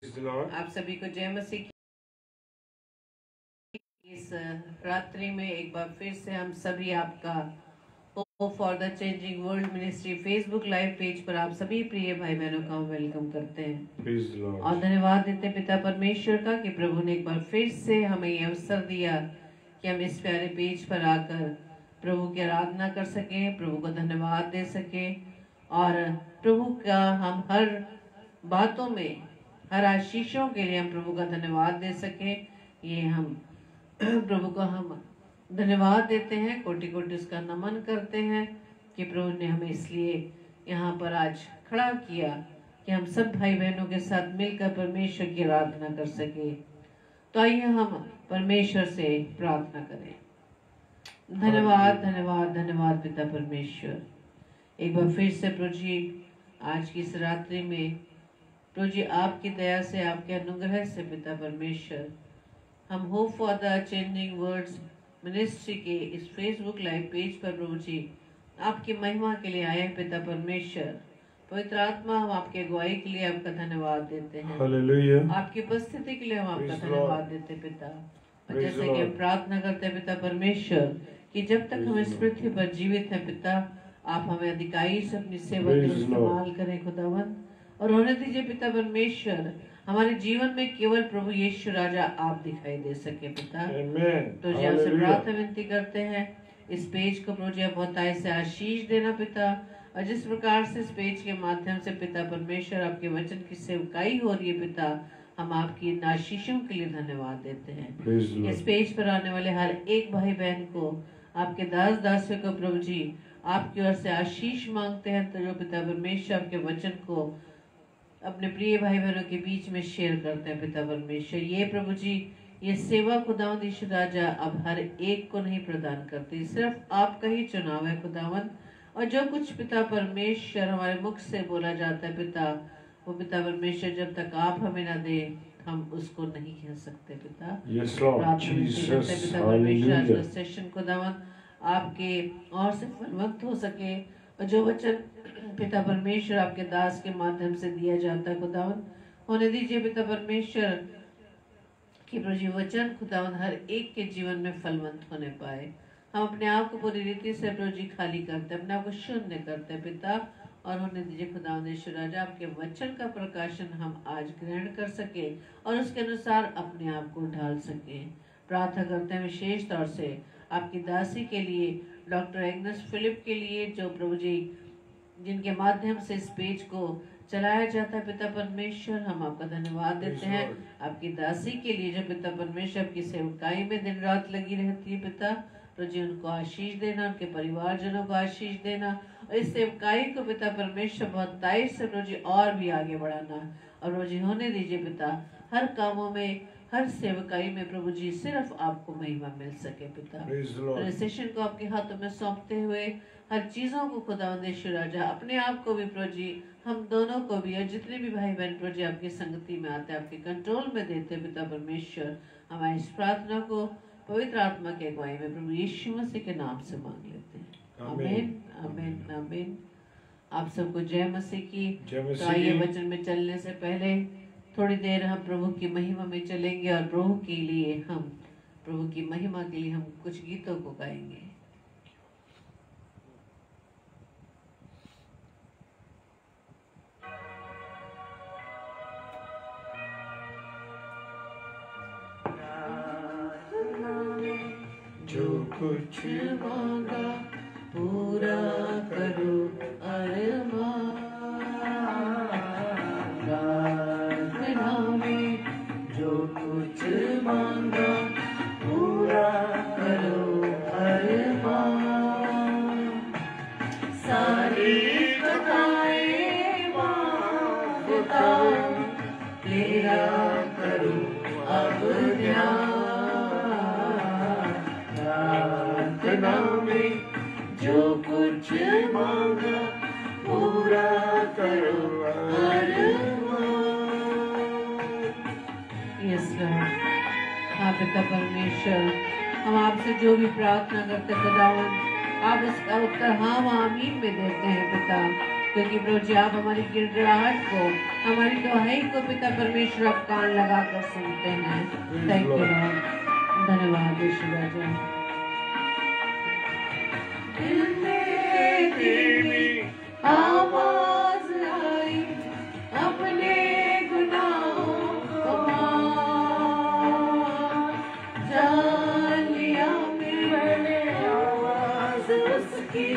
आप सभी को जय मसीह की। इस रात्रि में एक बार फिर से हम सभी आपका hope for the changing world ministry Facebook live page पर आप सभी प्रिय भाई बहनों का वेलकम करते हैं और धन्यवाद देते हैं पिता परमेश्वर का कि प्रभु ने एक बार फिर से हमें ये अवसर दिया कि हम इस प्यारे पेज पर आकर प्रभु की आराधना कर सकें, प्रभु को धन्यवाद दे सकें और प्रभु का हम हर बातों में, हर आशीषों के लिए हम प्रभु का धन्यवाद दे सकें। ये हम प्रभु को हम धन्यवाद देते हैं, कोटि कोटि उसका नमन करते हैं कि प्रभु ने हमें इसलिए यहाँ पर आज खड़ा किया कि हम सब भाई बहनों के साथ मिलकर परमेश्वर की आराधना कर सके। तो आइए हम परमेश्वर से प्रार्थना करें। धन्यवाद धन्यवाद धन्यवाद पिता परमेश्वर, एक बार फिर से प्रभु जी आज की इस रात्रि में प्रभु जी आपकी दया से, आपके अनुग्रह से पिता परमेश्वर, हम hope for the changing words ministry के इस फेसबुक लाइव पेज पर प्रभु जी आपकी महिमा के लिए आए हैं पिता परमेश्वर। पवित्र आत्मा, हम आपके अगुवाई के लिए आपका धन्यवाद देते हैं। हालेलुया। आपकी उपस्थिति के लिए हम आपका धन्यवाद देते हैं पिता। और जैसे कि हम प्रार्थना करते हैं पिता परमेश्वर कि जब तक हम इस पृथ्वी पर जीवित हैं पिता, आप हमें अधिकारी से अपनी सेवा के इस्तेमाल करें खुदावन, और होने दीजिए पिता परमेश्वर हमारे जीवन में केवल प्रभु यीशु राजा आप दिखाई दे सके पिता। तो यहाँ से प्रार्थना विनती करते हैं, इस पेज को प्रभु जी बहुतायत से आशीष देना पिता, और जिस प्रकार से इस पेज के माध्यम से पिता परमेश्वर आपके वचन की सेवकाई हो रही है पिता, हम आपकी इन आशीषों के लिए धन्यवाद देते हैं। इस पेज पर आने वाले हर एक भाई बहन को, आपके दास दासियों को प्रभु जी आपकी ओर से आशीष मांगते हैं। तो जो पिता परमेश्वर आपके वचन को अपने प्रिय भाई बहनों के बीच में शेयर करते हैं पिता परमेश्वर, ये प्रभु जी ये सेवा खुदावंद यीशु राजा अब हर एक को नहीं प्रदान करती, सिर्फ आपका ही चुनाव है खुदावंद। और जो कुछ पिता परमेश्वर हमारे मुख से बोला जाता है पिता, वो पिता परमेश्वर जब तक आप हमें ना दे हम उसको नहीं कह सकते पिता। पिता परमेश्वर आज का सेशन खुदावंद आपके और से फलवंत हो सके, और जो वचन पिता परमेश्वर आपके दास के माध्यम से दिया जाता है खुदावन, होने दीजिए पिता परमेश्वर कि प्रभु जी वचन खुदावन हर एक के जीवन में फलवंत होने पाए। हम अपने आप को पूरी रीति से प्रभु जी खाली करते हैं, अपने आप को शून्य करते हैं पिता, और होने दीजिए खुदावन यीशु राजा आपके वचन का प्रकाशन हम आज ग्रहण कर सके और उसके अनुसार अपने आप को ढाल सके। प्रार्थना करते हैं विशेष तौर से आपकी दासी के लिए, डॉक्टर एग्नेस फिलिप के लिए, जो प्रभु जी जिनके माध्यम से इस पेज को चलाया जाता है पिता परमेश्वर, हम आपका धन्यवाद देते हैं। आपकी दासी के लिए जो पिता परमेश्वर आपकी सेवकाई में दिन रात लगी रहती है पिता, तो जी उनको आशीष देना, उनके परिवारजनों को आशीष देना, और इस सेवकाई को पिता परमेश्वर बहुत ताइज से प्रभु जी और भी आगे बढ़ाना, और प्रभु जी होने दीजिए पिता हर कामों में, हर सेवकाई में प्रभु जी सिर्फ आपको महिमा मिल सके पिता। सेशन को आपके हाथों में सौंपते हुए हर चीजों को खुदावंद यीशु राजा, अपने आप को भी प्रभु जी, हम दोनों को भी, और जितने भी भाई बहन प्रभु जी आपकी संगति में आते हैं, आपके कंट्रोल में देते पिता परमेश्वर, हमारी इस प्रार्थना को पवित्र आत्मा के अगुवाई में प्रभु यीशु मसीह के नाम से मांग लेते हैं। आमीन आमीन आमीन। आप सबको जय मसीह की। तो आइए वचन में चलने से पहले थोड़ी देर हम प्रभु की महिमा में चलेंगे, और प्रभु के लिए हम, प्रभु की महिमा के लिए हम कुछ गीतों को गाएंगे। जो कुछ मांगा पूरा करो अरमान, प्रार्थना में जो कुछ मांगा पूरा करो अरमान, सारी कथाएं मांगता तेरा करो अब ध्यान, प्रार्थना में जो कुछ मांगा पूरा करो अरमान। Yes Lord. हाँ पिता परमेश्वर, हम आपसे जो भी प्रार्थना करते खुदावन, आप उसका उत्तर हाँ आमीन में देते हैं पिता। क्योंकि प्रभु जी आप हमारी गिड़गिड़ाहट को, हमारी दुहाई को पिता परमेश्वर आप कान लगा कर सुनते हैं। थैंक यू लॉर्ड, धन्यवाद यीशु राजा। दिल में तेरी आवाज आई, अपने गुनाहों को जान लिया मैंने, आवाज उसकी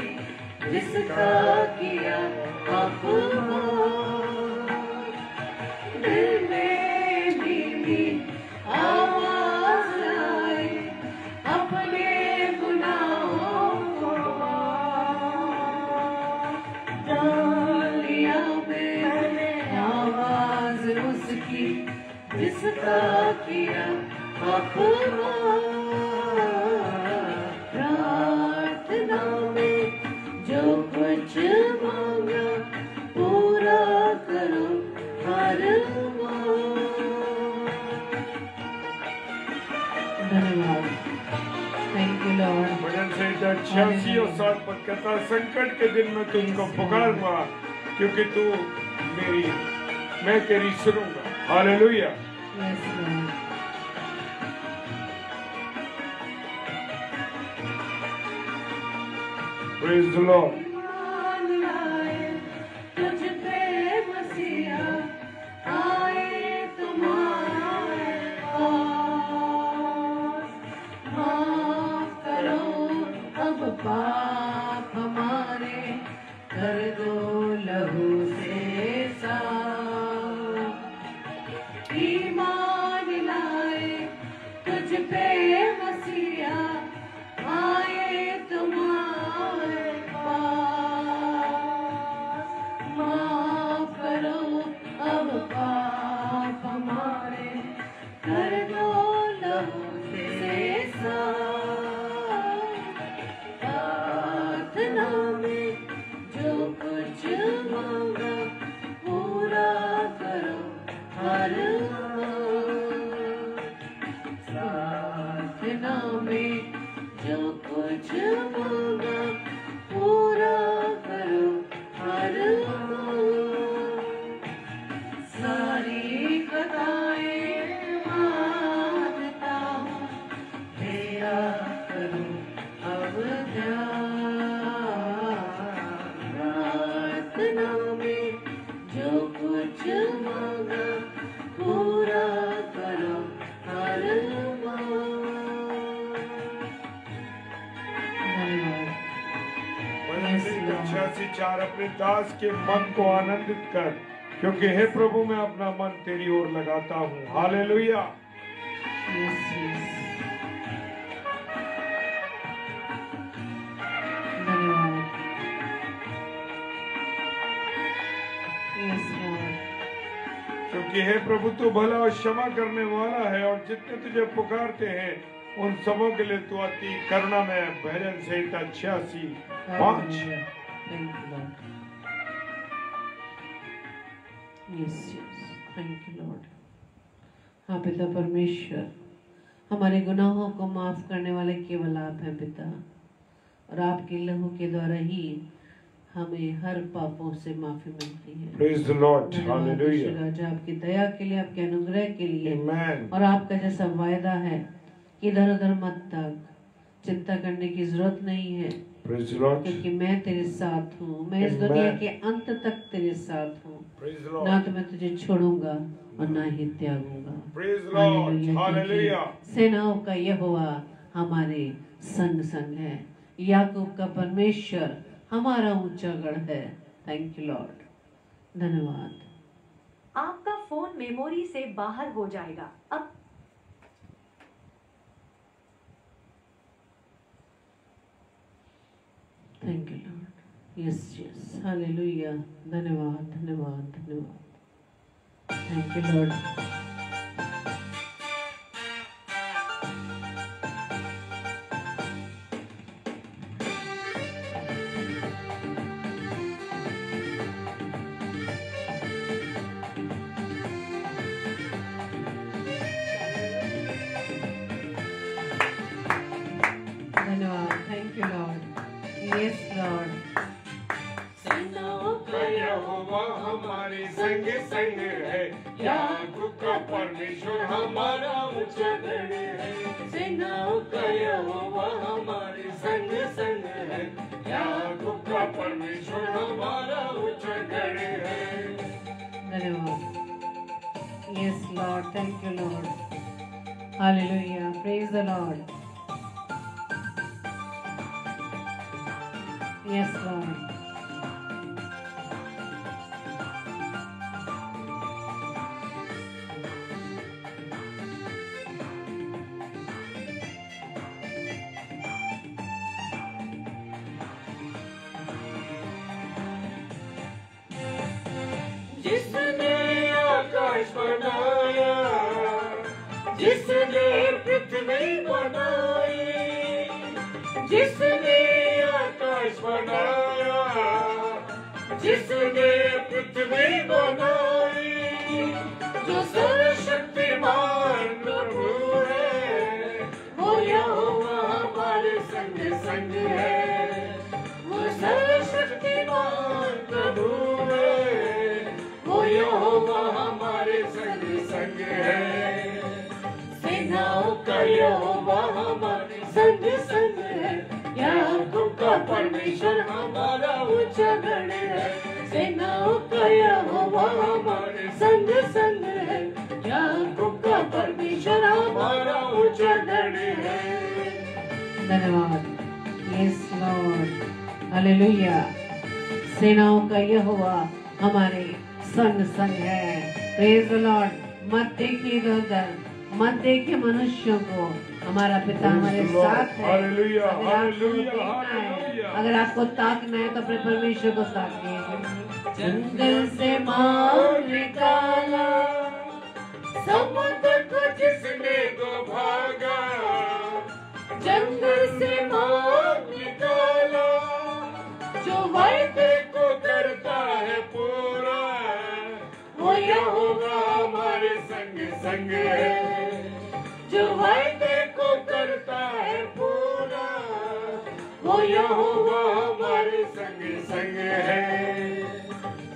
जिसका किया दिल में भी आवाज आई, अपने गुनाहों को जान लिया मैंने, आवाज उसकी जिसका किया प्रार्थना में जो कुछ मांगा पूरा करो हर धन्यवाद। Thank you Lord. भजन संहिता 86 और 7 पद कहता है, संकट के दिन में तुमको पुकारूंगा क्योंकि मैं तेरी सुनूंगा। Hallelujah. Yes Lord. Praise the Lord. पाप हमारे कर दो लहू से साफ, ईमान लाए तुझ पे मसीहा, आए तुम्हारे पास, माफ करो अब पाप हमारे कर दो लहू से साफ, जो कुछ मांगा पूरा करो हर प्रार्थना में, जो कुछ मांगा पूरा करो हर सारी खताएं मानता हूँ तेरा करो अब में जो कुछ मांगा पूरा करो हर धन्यवाद। 4 अपने दास के मन को आनंदित कर, क्योंकि हे प्रभु मैं अपना मन तेरी ओर लगाता हूँ। हालेलुया। क्योंकि हे प्रभु तू भला और क्षमा करने वाला है, और जितने तुझे पुकारते हैं उन सबों के लिए तू अति करुणा में। भजन संहिता 86:5। Thank you Lord. हाँ पिता परमेश्वर, हमारे गुनाहों को माफ करने वाले केवल आप हैं पिता, और आपके लहू के द्वारा ही हमें हर पापों से माफी मिलती है। Praise the Lord. Hallelujah. राजा आपकी दया के लिए, आपके अनुग्रह के लिए, Amen. और आपका जैसा वायदा है कि इधर उधर मत तक चिंता करने की जरूरत नहीं है। Praise the Lord. क्योंकि मैं तेरे साथ हूँ, मैं इस दुनिया के अंत तक तेरे साथ हूँ। ना तो मैं तुझे छोड़ूंगा और ना ही त्यागूंगा। Praise the Lord. Hallelujah. सेनाओं का यहोवा हमारे संग संग है, याकूब का परमेश्वर हमारा ऊंचा गढ़ है। थैंक यू लॉर्ड, धन्यवाद। आपका फोन मेमोरी से बाहर हो जाएगा। अब thank you Lord. Yes yes, hallelujah. धन्यवाद धन्यवाद धन्यवाद। Thank you Lord. धन्यवाद। Thank you Lord. Yes Lord. परमेश्वर हमारा ऊंचा गढ़ है, सेनाओं का यहोवा हमारे संग संग है, याकूब का परमेश्वर हमारा ऊंचा गढ़ है। धन्यवाद। Yes, Lord. Thank you, Lord. Hallelujah. Praise the Lord. Yes, Lord. जिसने आकाश बनाया, जिसने पृथ्वी बनाई, जिसने आकाश बनाया, जिसने पृथ्वी बनाई, जो सर्वशक्तिमान प्रभु है, वो यहोवा हमारे संग संग है, वो सर्वशक्तिमान प्रभु है, वो यहोवा हमारे संग संग है, सेनाओं का यहोवा हमारे संग संग है, याकूब का परमेश्वर हमारा ऊंचा गढ़ है, सेनाओं का यहोवा हमारे संग संग है, याकूब का परमेश्वर हमारा ऊंचा गढ़ है। धन्यवाद। Yes, Lord. Hallelujah. सेनाओं का यहोवा हमारे संग संग है। Praise the Lord. मत देखिए इधर, मत देखिए मनुष्यों को, हमारा पिता हमारे साथ है। अगर आपको देखना है, अगर आपको ताकना है तो अपने परमेश्वर को ताकिए। जंगल से मार निकाला, समुद्र को जिसने को भागा, जंगल से मार निकाला, जो वायदे को करता है पूरा, वो यहोवा हमारे संग संग है, जो वायदे को करता है पूरा, वो यहोवा हमारे संग संग है,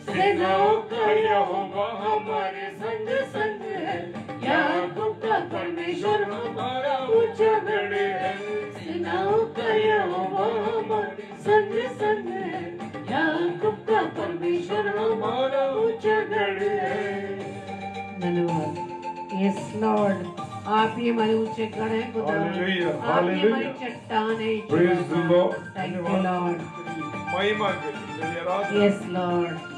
सेनाओं का यहोवा हमारे संग संग है, याकूब का परमेश्वर हमारा ऊंचा गढ़ है, सेनाओं का यहोवा हमारे संग संग है, याकूब का परमेश्वर हमारा ऊंचा गढ़ है। धन्यवाद। Yes, Lord. आप ही हमारे ऊंचे गढ़ हैं खुदा, आप ही हमारी चट्टान है। Thank you, Lord. महिमा के लिए आराधना। Yes, Lord.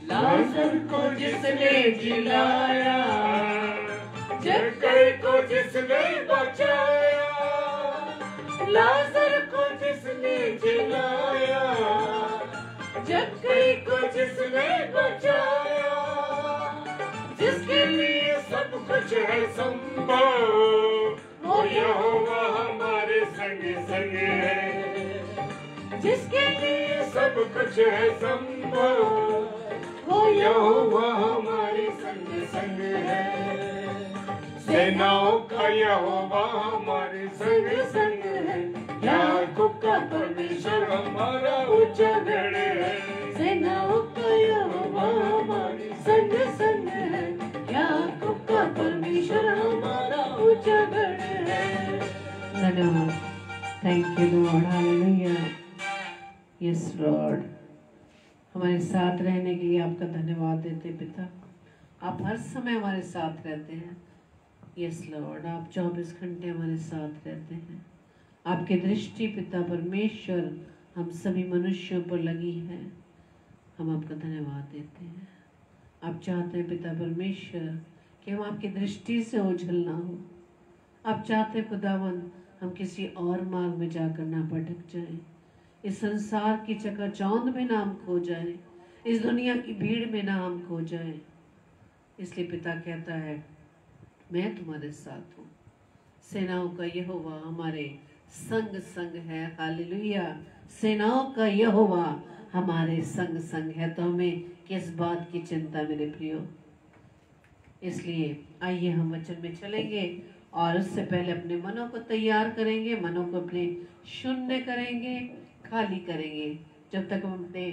लाजर को जिसने जिलाया, जक्कई को जिसने बचाया, लाजर को जिसने जिलाया, जक्कई को जिसने बचाया, जिसके लिए सब कुछ है संभव, वो यहोवा हमारे संग संग है, जिसके लिए सब कुछ है संभव, वो यहोवा हमारे संग संग है, सेनाओं का यहोवा हमारे संग संग है, याकूब का परमेश्वर हमारा ऊंचा गढ़ है, सेनाओं का यहोवा हमारे संग संग है, याकूब का परमेश्वर हमारा ऊंचा गढ़ है। धन्यवाद। Thank you, Lord. Hallelujah. Yes, Lord. हमारे साथ रहने के लिए आपका धन्यवाद देते पिता, आप हर समय हमारे साथ रहते हैं। यस लॉर्ड, आप 24 घंटे हमारे साथ रहते हैं। आपकी दृष्टि पिता परमेश्वर हम सभी मनुष्यों पर लगी है, हम आपका धन्यवाद देते हैं। आप चाहते हैं पिता परमेश्वर कि हम आपकी दृष्टि से ओझल ना हो। आप चाहते हैं खुदावंद हम किसी और मार्ग में जाकर ना भटक जाएं, इस संसार की चकाचौंध में ना हम खो जाएं, इस दुनिया की भीड़ में ना हम खो जाएं। इसलिए पिता कहता है मैं तुम्हारे साथ हूँ, सेनाओं का यहोवा हमारे संग संग है। हालेलुया, सेनाओं का यहोवा हमारे संग संग है। तो हमें किस बात की चिंता मेरे प्रियो, इसलिए आइए हम वचन में चलेंगे और उससे पहले अपने मनों को तैयार करेंगे, मनों को अपने शून्य करेंगे, खाली करेंगे। जब तक हम अपने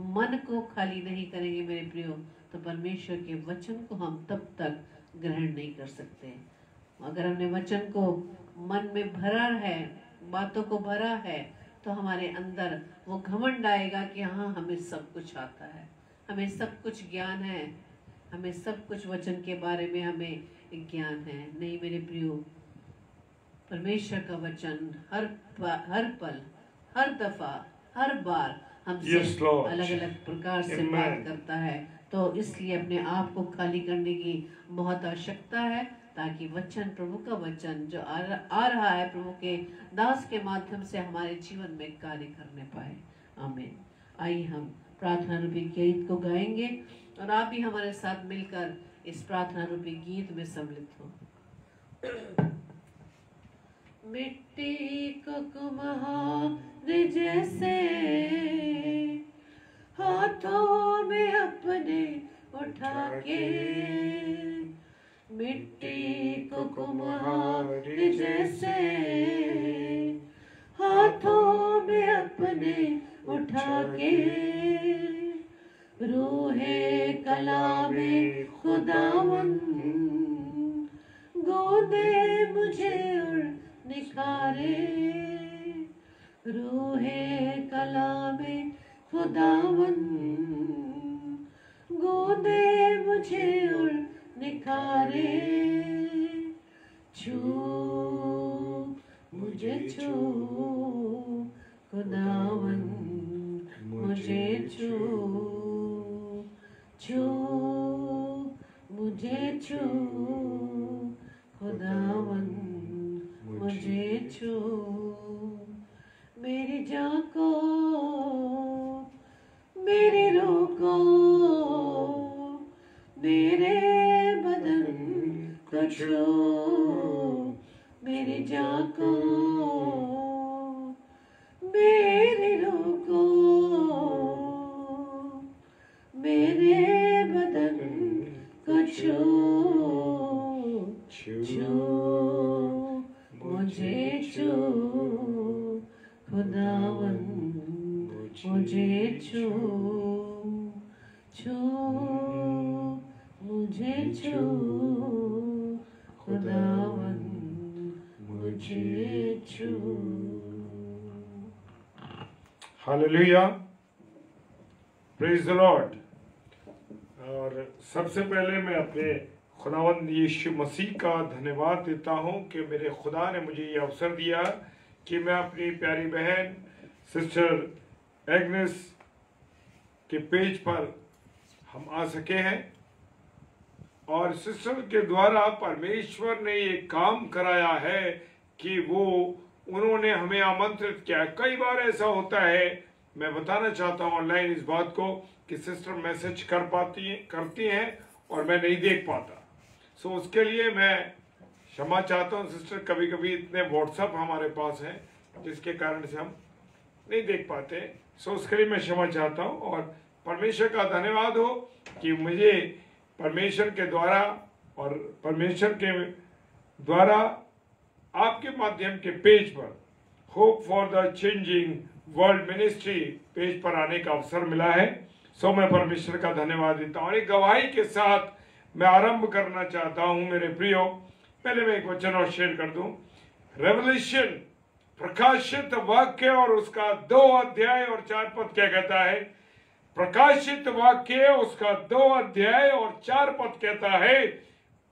मन को खाली नहीं करेंगे मेरे प्रियो, तो परमेश्वर के वचन को हम तब तक ग्रहण नहीं कर सकते। अगर हमने वचन को मन में भरा है, बातों को भरा है, तो हमारे अंदर वो घमंड आएगा कि हाँ हमें सब कुछ आता है, हमें सब कुछ ज्ञान है, हमें सब कुछ वचन के बारे में हमें ज्ञान है। नहीं मेरे प्रियो, परमेश्वर का वचन हर पल, हर दफा, हर बार हमसे अलग अलग प्रकार से बात करता है। तो इसलिए अपने आप को खाली करने की बहुत आवश्यकता है, ताकि वचन, प्रभु का वचन जो आ रहा है प्रभु के दास के माध्यम से हमारे जीवन में कार्य करने पाए। आमीन। आइए हम प्रार्थना रूपी गीत को गाएंगे और आप भी हमारे साथ मिलकर इस प्रार्थना रूपी गीत में सम्मिलित हो। मिट्टी को कुम्हार जैसे हाथों में अपने उठा के, मिट्टी को कुम्हार जैसे हाथों में अपने उठा के, रूहे कलामे खुदावंद गोदे मुझे और निखारे, रूहे कलामे खुदावंद गोदे मुझे और निखारे, छू मुझे छू खुदावंद मुझे छू, छू मुझे छू खुदावंद मुझे छू, मेरी जान को, मेरी रूह को, मेरे बदन को छू, मेरी जान को, मेरी रूह को, मेरे बदन को छू, छू मुझे छू खुदावंद मुझे छू, छू मुझे छू खुदावंद मुझे छू। Hallelujah, praise the Lord. और सबसे पहले मैं अपने खुदावंद यीशु मसीह का धन्यवाद देता हूं कि मेरे खुदा ने मुझे ये अवसर दिया कि मैं अपनी प्यारी बहन सिस्टर एग्नेस के पेज पर हम आ सके हैं। और सिस्टर के द्वारा परमेश्वर ने ये काम कराया है कि उन्होंने हमें आमंत्रित किया। कई बार ऐसा होता है, मैं बताना चाहता हूँ ऑनलाइन इस बात को, कि सिस्टर मैसेज करती हैं और मैं नहीं देख पाता। सो उसके लिए मैं क्षमा चाहता हूँ सिस्टर। कभी कभी इतने व्हाट्सएप हमारे पास हैं जिसके कारण से हम नहीं देख पाते। सो उसके लिए मैं क्षमा चाहता हूँ। और परमेश्वर का धन्यवाद हो कि मुझे परमेश्वर के द्वारा और परमेश्वर के द्वारा आपके माध्यम के पेज पर hope for the changing world ministry page पर आने का अवसर मिला है। सो मैं परमेश्वर का धन्यवाद देता हूँ। एक गवाही के साथ मैं आरंभ करना चाहता हूं मेरे प्रियो। पहले मैं एक वचन और शेयर कर दूं। रेवलेशन, प्रकाशित वाक्य और उसका 2 अध्याय और 4 पद क्या कहता है? प्रकाशित वाक्य उसका 2 अध्याय और 4 पद कहता है,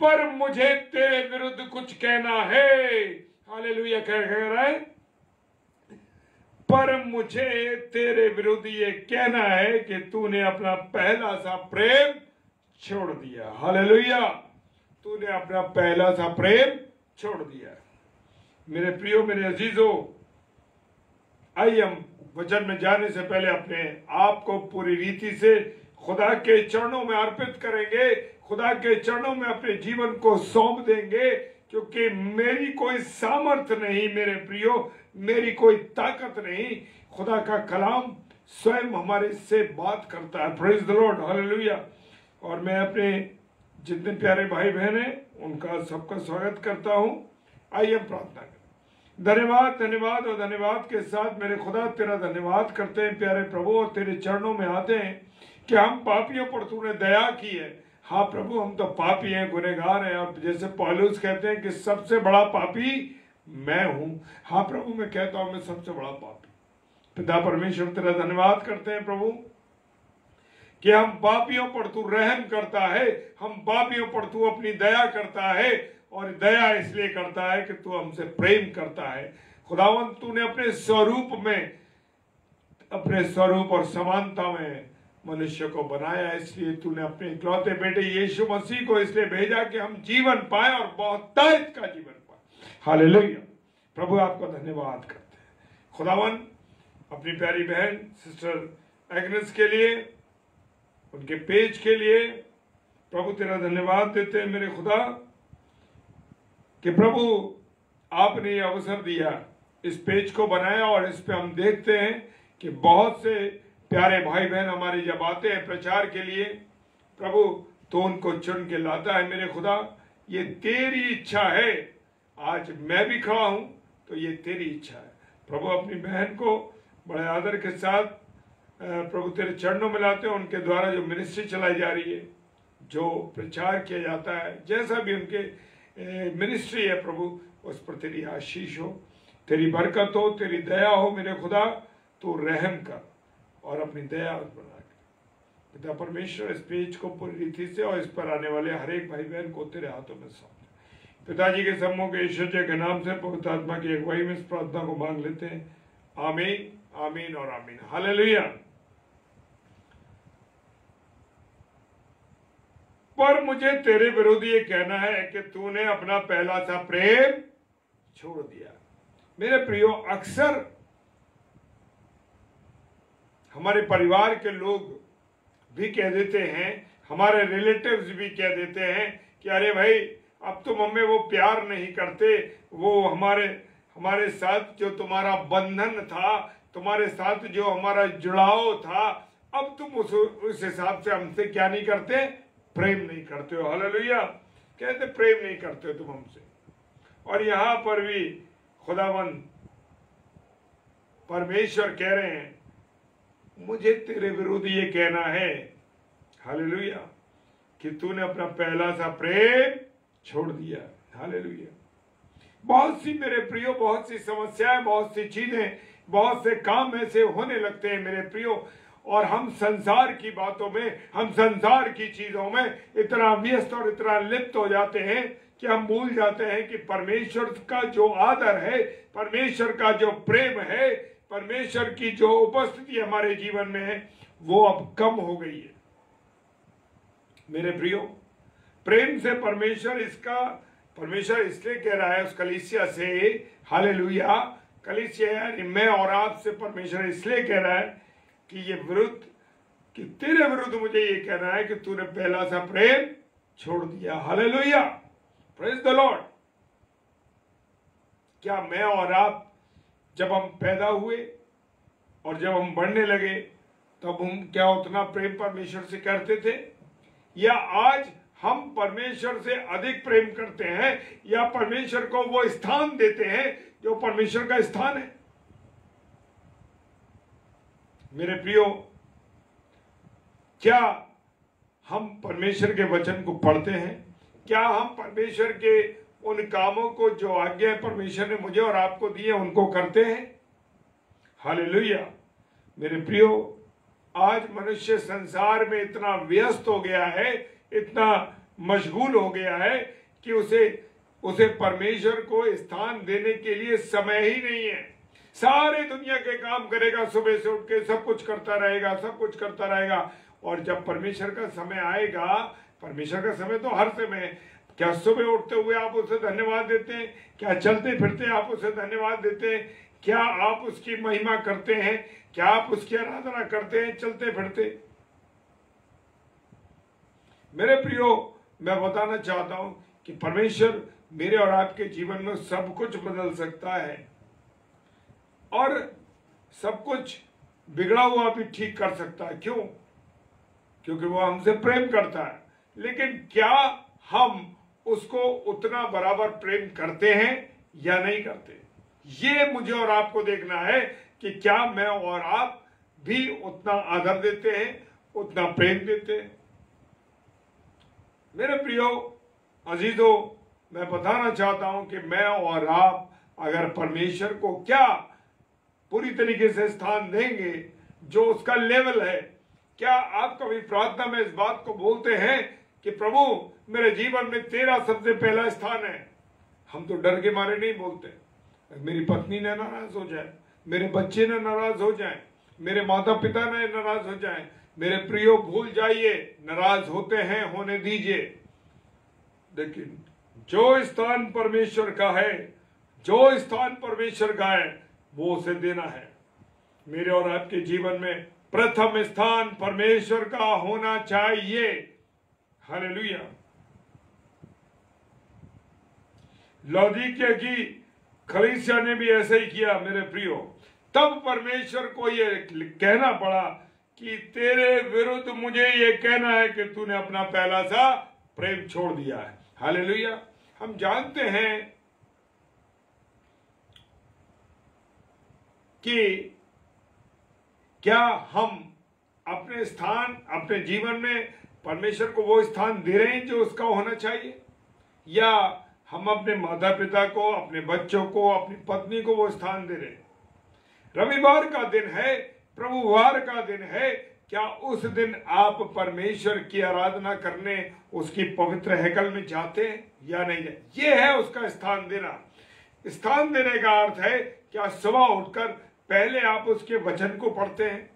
पर मुझे तेरे विरुद्ध कुछ कहना है। हालेलुया, क्या कह रहा है? पर मुझे तेरे विरुद्ध ये कहना है कि तूने अपना पहला सा प्रेम छोड़ दिया। हालेलुया, तूने अपना पहला सा प्रेम छोड़ दिया। मेरे प्रियो, मेरे अजीजों, आइए हम वचन में जाने से पहले अपने आप को पूरी रीति से खुदा के चरणों में अर्पित करेंगे, खुदा के चरणों में अपने जीवन को सौंप देंगे, क्योंकि मेरी कोई सामर्थ्य नहीं मेरे प्रियो, मेरी कोई ताकत नहीं। खुदा का कलाम स्वयं हमारे से बात करता है। Praise the Lord, hallelujah. और मैं अपने जितने प्यारे भाई बहन हैं उनका सबका स्वागत करता हूं। आइए हम प्रार्थना करें। धन्यवाद धन्यवाद और धन्यवाद के साथ मेरे खुदा तेरा धन्यवाद करते हैं प्यारे प्रभु, और तेरे चरणों में आते हैं कि हम पापियों पर तूने दया की है। हाँ प्रभु, हम तो पापी हैं, गुनहगार हैं, और जैसे पौलुस कहते हैं कि सबसे बड़ा पापी मैं हूं। हाँ प्रभु, मैं कहता हूं मैं सबसे बड़ा पापी। पिता परमेश्वर तेरा धन्यवाद करते हैं प्रभु कि हम पापियों पर तू रहम करता है, हम पापियों पर तू अपनी दया करता है, और दया इसलिए करता है कि तू हमसे प्रेम करता है। खुदावंत, तूने अपने स्वरूप और समानता में मनुष्य को बनाया, इसलिए तूने अपने इकलौते बेटे यीशु मसीह को इसलिए भेजा कि हम जीवन पाए और बहुतायत का जीवन पाए। हालेलुया। प्रभु आपका धन्यवाद करते हैं। खुदावन, अपनी प्यारी बहन सिस्टर एग्नेस के लिए, उनके पेज के लिए प्रभु तेरा धन्यवाद देते हैं मेरे खुदा कि प्रभु आपने ये अवसर दिया, इस पेज को बनाया, और इस पे हम देखते हैं कि बहुत से प्यारे भाई बहन हमारे जब आते हैं प्रचार के लिए प्रभु, तो उनको चुन के लाता है मेरे खुदा। ये तेरी इच्छा है, आज मैं भी खड़ा हूं तो ये तेरी इच्छा है प्रभु। अपनी बहन को बड़े आदर के साथ प्रभु तेरे चरणों में लाते हैं। उनके द्वारा जो मिनिस्ट्री चलाई जा रही है, जो प्रचार किया जाता है, जैसा भी उनके मिनिस्ट्री है प्रभु, उस पर तेरी आशीष हो, तेरी बरकत हो, तेरी दया हो मेरे खुदा। तू रहम कर और अपनी दया बना के पिता परमेश्वर इस पेज को पूरी रीति से और इस पर आने वाले हर एक भाई बहन को तेरे हाथों में सौंप। पिताजी के सम्मुख के ईश्वर के नाम से पवित्र आत्मा की अगुवाई में इस प्रार्थना को मांग लेते हैं। आमीन, आमीन और आमीन। हालेलुया। पर मुझे तेरे विरुद्ध ये कहना है कि तूने अपना पहला सा प्रेम छोड़ दिया। मेरे प्रियो, अक्सर हमारे परिवार के लोग भी कह देते हैं, हमारे रिलेटिव्स भी कह देते हैं कि अरे भाई, अब तुम हमें वो प्यार नहीं करते, वो हमारे साथ जो तुम्हारा बंधन था, तुम्हारे साथ जो हमारा जुड़ाव था, अब तुम उस हिसाब से हमसे क्या नहीं करते, प्रेम नहीं करते हो। हालेलुया। कहते प्रेम नहीं करते हो तुम हमसे। और यहां पर भी खुदावन परमेश्वर कह रहे हैं, मुझे तेरे विरुद्ध ये कहना है, हालेलुया, कि तूने अपना पहला सा प्रेम छोड़ दिया। हालेलुया। बहुत सी मेरे प्रियो, बहुत सी समस्याएं, बहुत सी चीजें, बहुत से काम ऐसे होने लगते हैं मेरे प्रियो, और हम संसार की बातों में, हम संसार की चीजों में इतना व्यस्त और इतना लिप्त हो जाते हैं कि हम भूल जाते हैं कि परमेश्वर का जो आदर है, परमेश्वर का जो प्रेम है, परमेश्वर की जो उपस्थिति हमारे जीवन में है, वो अब कम हो गई है मेरे प्रियो। प्रेम से परमेश्वर इसलिए कह रहा है उस कलीसिया से, हालेलुया, कलीसिया यानी मैं और आप से परमेश्वर इसलिए कह रहा है कि तेरे विरुद्ध मुझे ये कहना है कि तूने पहला सा प्रेम छोड़ दिया। Hallelujah, praise the Lord. क्या मैं और आप जब हम पैदा हुए और जब हम बढ़ने लगे तब हम क्या उतना प्रेम परमेश्वर से करते थे, या आज हम परमेश्वर से अधिक प्रेम करते हैं, या परमेश्वर को वो स्थान देते हैं जो परमेश्वर का स्थान है? मेरे प्रियो, क्या हम परमेश्वर के वचन को पढ़ते हैं? क्या हम परमेश्वर के उन कामों को जो आज्ञा परमेश्वर ने मुझे और आपको दिए उनको करते हैं? हालेलुया। मेरे प्रियो, आज मनुष्य संसार में इतना व्यस्त हो गया है, इतना मशगूल हो गया है कि उसे परमेश्वर को स्थान देने के लिए समय ही नहीं है। सारे दुनिया के काम करेगा, सुबह से उठ के सब कुछ करता रहेगा, और जब परमेश्वर का समय आएगा, परमेश्वर का समय तो हर समय है। क्या सुबह उठते हुए आप उसे धन्यवाद देते हैं? क्या चलते फिरते आप उसे धन्यवाद देते हैं? क्या आप उसकी महिमा करते हैं? क्या आप उसकी आराधना करते हैं चलते फिरते? मेरे प्रियो, मैं बताना चाहता हूं कि परमेश्वर मेरे और आपके जीवन में सब कुछ बदल सकता है, और सब कुछ बिगड़ा हुआ भी ठीक कर सकता है। क्यों? क्योंकि वो हमसे प्रेम करता है। लेकिन क्या हम उसको उतना बराबर प्रेम करते हैं या नहीं करते? ये मुझे और आपको देखना है कि क्या मैं और आप भी उतना आदर देते हैं, उतना प्रेम देते हैं। मेरे प्रियो अजीजों, मैं बताना चाहता हूं कि मैं और आप अगर परमेश्वर को क्या पूरी तरीके से स्थान देंगे जो उसका लेवल है, क्या आप कभी प्रार्थना में इस बात को बोलते हैं कि प्रभु मेरे जीवन में तेरा सबसे पहला स्थान है? हम तो डर के मारे नहीं बोलते, मेरी पत्नी ने नाराज हो जाए, मेरे बच्चे ने नाराज हो जाए, मेरे माता पिता ने नाराज हो जाए। मेरे प्रियो भूल जाइए, नाराज होते हैं, होने दीजिए, लेकिन जो स्थान परमेश्वर का है, जो स्थान परमेश्वर का है, वो उसे देना है। मेरे और आपके जीवन में प्रथम स्थान परमेश्वर का होना चाहिए। हालेलुया। लौदीकिया की कलीसिया ने भी ऐसे ही किया मेरे प्रियो। तब परमेश्वर को ये कहना पड़ा कि तेरे विरुद्ध मुझे ये कहना है कि तूने अपना पहला सा प्रेम छोड़ दिया है। हालेलुया। हम जानते हैं कि क्या हम अपने स्थान, अपने जीवन में परमेश्वर को वो स्थान दे रहे हैं जो उसका होना चाहिए, या हम अपने माता पिता को, अपने बच्चों को, अपनी पत्नी को वो स्थान दे रहे हैं? रविवार का दिन है, प्रभुवार का दिन है, क्या उस दिन आप परमेश्वर की आराधना करने उसकी पवित्र हैकल में जाते हैं या नहीं जाते? ये है उसका स्थान देना। स्थान देने का अर्थ है क्या सुबह उठकर पहले आप उसके वचन को पढ़ते हैं?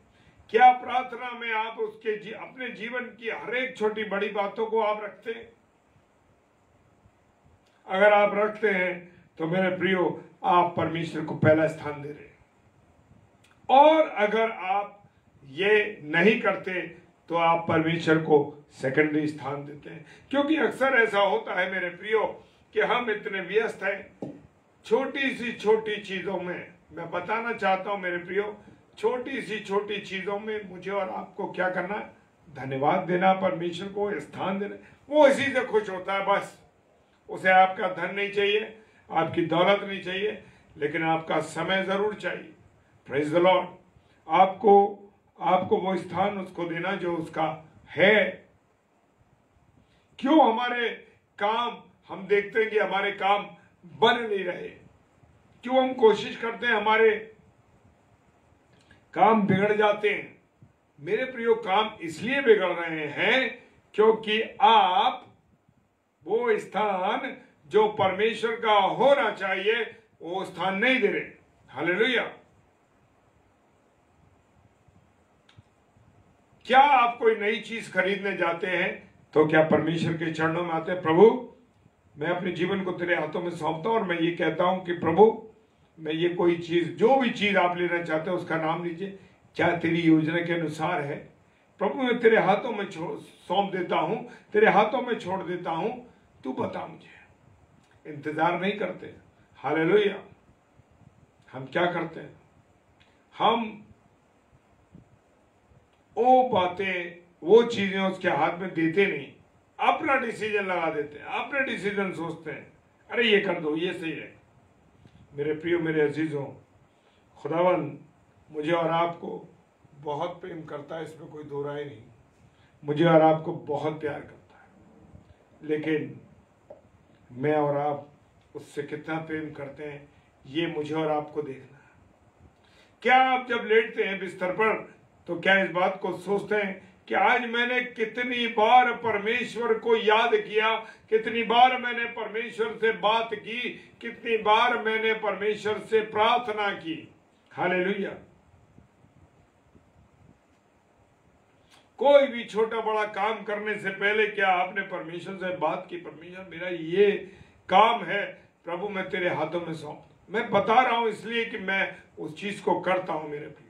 क्या प्रार्थना में आप उसके अपने जीवन की हर एक छोटी बड़ी बातों को आप रखते हैं? अगर आप रखते हैं तो मेरे प्रियो, आप परमेश्वर को पहला स्थान दे रहे हैं। और अगर आप ये नहीं करते तो आप परमेश्वर को सेकेंडरी स्थान देते हैं। क्योंकि अक्सर ऐसा होता है मेरे प्रियो कि हम इतने व्यस्त हैं छोटी सी छोटी चीजों में। मैं बताना चाहता हूं मेरे प्रियो, छोटी सी छोटी चीजों में मुझे और आपको क्या करना है? धन्यवाद देना, परमेश्वर को स्थान देना। वो इसी से खुश होता है बस। उसे आपका धन नहीं चाहिए, आपकी दौलत नहीं चाहिए, लेकिन आपका समय जरूर चाहिए। Praise the Lord. आपको वो स्थान उसको देना जो उसका है। क्यों हमारे काम, हम देखते हैं कि हमारे काम बन नहीं रहे? क्यों हम कोशिश करते हैं, हमारे काम बिगड़ जाते हैं? मेरे प्रियो, काम इसलिए बिगड़ रहे हैं क्योंकि आप वो स्थान जो परमेश्वर का होना चाहिए वो स्थान नहीं दे रहे। हालेलुया। क्या आप कोई नई चीज खरीदने जाते हैं तो क्या परमेश्वर के चरणों में आते हैं? प्रभु मैं अपने जीवन को तेरे हाथों में सौंपता हूं और मैं ये कहता हूं कि प्रभु मैं ये कोई चीज, जो भी चीज आप लेना चाहते हो उसका नाम लीजिए, क्या तेरी योजना के अनुसार है? प्रभु मैं तेरे हाथों में सौंप देता हूं, तेरे हाथों में छोड़ देता हूं, तू बता मुझे। इंतजार नहीं करते। हालेलुया। हम क्या करते हैं? हम वो बातें, वो चीजें उसके हाथ में देते नहीं, अपना डिसीजन लगा देते हैं, अपने डिसीजन सोचते हैं, अरे ये कर दो, ये सही है। मेरे प्रियो, मेरे अजीजों, खुदावन मुझे और आपको बहुत प्रेम करता है, इसमें कोई दो राय नहीं। मुझे और आपको बहुत प्यार करता है, लेकिन मैं और आप उससे कितना प्रेम करते हैं ये मुझे और आपको देखना है। क्या आप जब लेटते हैं बिस्तर पर तो क्या इस बात को सोचते हैं कि आज मैंने कितनी बार परमेश्वर को याद किया, कितनी बार मैंने परमेश्वर से बात की, कितनी बार मैंने परमेश्वर से प्रार्थना की? हालेलुया। कोई भी छोटा बड़ा काम करने से पहले क्या आपने परमेश्वर से बात की? परमेश्वर मेरा ये काम है, प्रभु मैं तेरे हाथों में सौंप। मैं बता रहा हूं इसलिए कि मैं उस चीज को करता हूं मेरे प्रिय।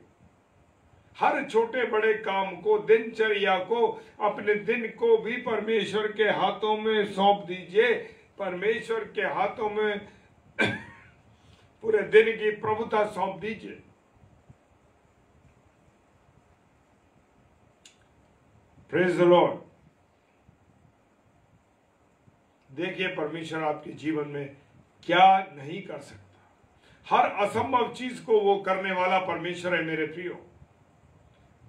हर छोटे बड़े काम को, दिनचर्या को, अपने दिन को भी परमेश्वर के हाथों में सौंप दीजिए। परमेश्वर के हाथों में पूरे दिन की प्रभुता सौंप दीजिए। Praise the Lord. देखिए परमेश्वर आपके जीवन में क्या नहीं कर सकता। हर असंभव चीज को वो करने वाला परमेश्वर है मेरे प्रियो।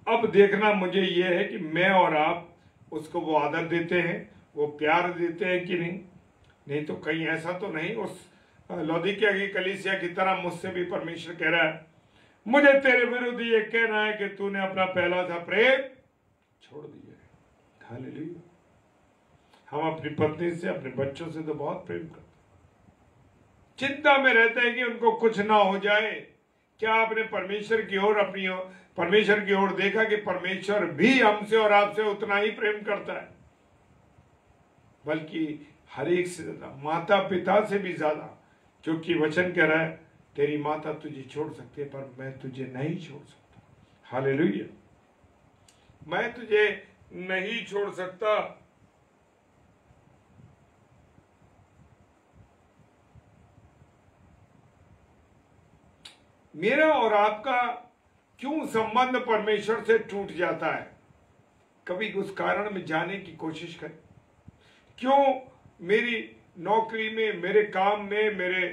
अब देखना मुझे ये है कि मैं और आप उसको वो आदर देते हैं, वो प्यार देते हैं कि नहीं तो कहीं ऐसा तो नहीं उस लौदीकिया की कलीसिया की तरह मुझसे भी परमेश्वर कह रहा है, मुझे तेरे विरुद्ध ये कहना है कि तूने अपना पहला था प्रेम छोड़ दिया। हालेलुया। हम अपनी पत्नी से, अपने बच्चों से तो बहुत प्रेम करते, चिंता में रहते हैं कि उनको कुछ ना हो जाए। क्या आपने परमेश्वर की ओर परमेश्वर की ओर देखा कि परमेश्वर भी हमसे और आपसे उतना ही प्रेम करता है, बल्कि हर एक से ज्यादा, माता पिता से भी ज्यादा, क्योंकि वचन कह रहा है तेरी माता तुझे छोड़ सकती है पर मैं तुझे नहीं छोड़ सकता। हालेलुया। मैं तुझे नहीं छोड़ सकता। मेरा और आपका क्यों संबंध परमेश्वर से टूट जाता है? कभी उस कारण में जाने की कोशिश करें। क्यों मेरी नौकरी में, मेरे काम में, मेरे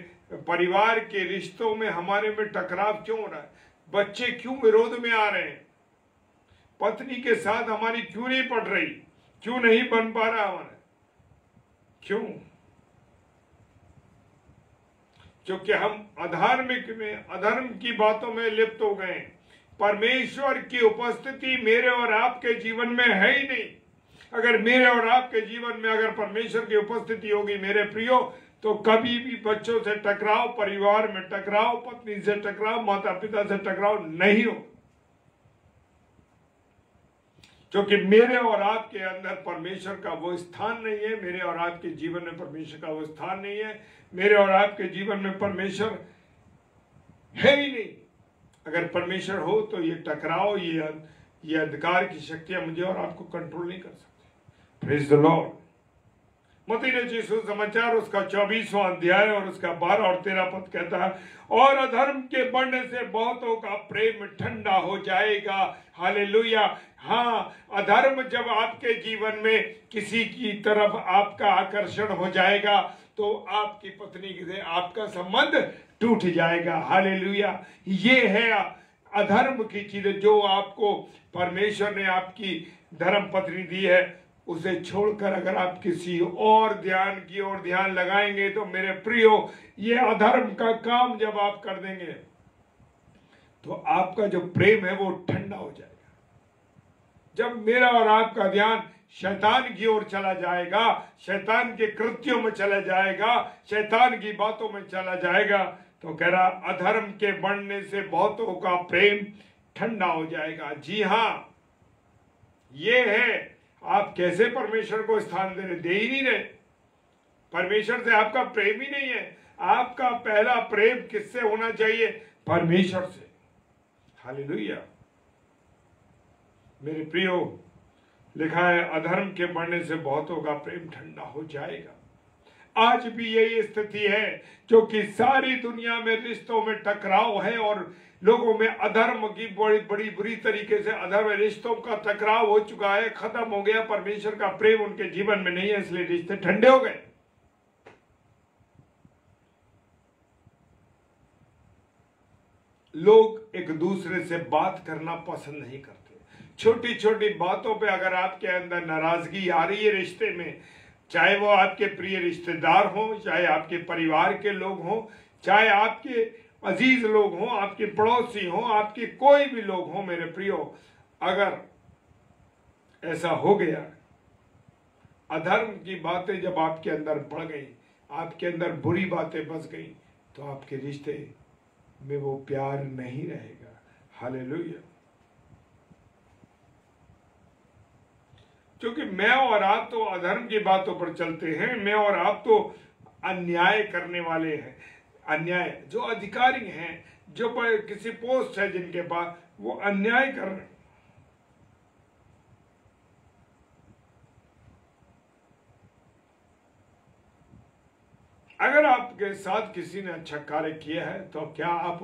परिवार के रिश्तों में हमारे में टकराव क्यों हो रहा है? बच्चे क्यों विरोध में आ रहे हैं? पत्नी के साथ हमारी क्यों नहीं पड़ रही? क्यों नहीं बन पा रहा हमारा? क्यों? क्योंकि हम अधर्म की बातों में लिप्त हो गए। परमेश्वर की उपस्थिति मेरे और आपके जीवन में है ही नहीं। अगर मेरे और आपके जीवन में अगर परमेश्वर की उपस्थिति होगी मेरे प्रियो, तो कभी भी बच्चों से टकराव, परिवार में टकराव, पत्नी से टकराव, माता पिता से टकराव नहीं हो। क्योंकि मेरे और आपके अंदर परमेश्वर का वो स्थान नहीं है। मेरे और आपके जीवन में परमेश्वर का वो स्थान नहीं है। मेरे और आपके जीवन में परमेश्वर है ही नहीं। अगर परमेश्वर हो तो ये टकराव, ये अंधकार की शक्तियां मुझे और आपको कंट्रोल नहीं कर सकती। Praise the Lord. मत्ती रचित सुसमाचार उसका 24वां अध्याय और उसका 12 और 13 पद कहता है, और अधर्म के बढ़ने से बहुतों का प्रेम ठंडा हो जाएगा। हालेलुया। हाँ, अधर्म जब आपके जीवन में किसी की तरफ आपका आकर्षण हो जाएगा तो आपकी पत्नी से आपका संबंध टूट जाएगा। हालेलुया। ये है अधर्म की चीजें जो आपको परमेश्वर ने आपकी धर्म पत्नी दी है, उसे छोड़कर अगर आप किसी और ध्यान की ओर ध्यान लगाएंगे तो मेरे प्रियो, ये अधर्म का काम जब आप कर देंगे तो आपका जो प्रेम है वो ठंडा हो जाएगा। जब मेरा और आपका ध्यान शैतान की ओर चला जाएगा, शैतान के कृत्यों में चला जाएगा, शैतान की बातों में चला जाएगा, तो कह रहा अधर्म के बढ़ने से बहुतों का प्रेम ठंडा हो जाएगा। जी हाँ, ये है। आप कैसे परमेश्वर को स्थान दे ही नहीं रहे। परमेश्वर से आपका प्रेम ही नहीं है। आपका पहला प्रेम किससे होना चाहिए? परमेश्वर से। हालेलुया। मेरे प्रियो, लिखा है अधर्म के बढ़ने से बहुतों का प्रेम ठंडा हो जाएगा। आज भी यही स्थिति है, क्योंकि सारी दुनिया में रिश्तों में टकराव है और लोगों में अधर्म की बड़ी बुरी तरीके से अधर्म रिश्तों का टकराव हो चुका है, खत्म हो गया। परमेश्वर का प्रेम उनके जीवन में नहीं है, इसलिए रिश्ते ठंडे हो गए। लोग एक दूसरे से बात करना पसंद नहीं करते। छोटी छोटी बातों पे अगर आपके अंदर नाराजगी आ रही है रिश्ते में, चाहे वो आपके प्रिय रिश्तेदार हो, चाहे आपके परिवार के लोग हो, चाहे आपके अजीज लोग हों, आपके पड़ोसी हों, आपके कोई भी लोग हों, मेरे प्रियो, अगर ऐसा हो गया, अधर्म की बातें जब आपके अंदर बढ़ गई, आपके अंदर बुरी बातें बस गई, तो आपके रिश्ते में वो प्यार नहीं रहेगा। हालेलुया। क्योंकि मैं और आप तो अधर्म की बातों पर चलते हैं। मैं और आप तो अन्याय करने वाले हैं। अन्याय जो अधिकारी हैं, जो किसी पोस्ट है जिनके पास, वो अन्याय कर रहे हैं। अगर आपके साथ किसी ने अच्छा कार्य किया है तो क्या आप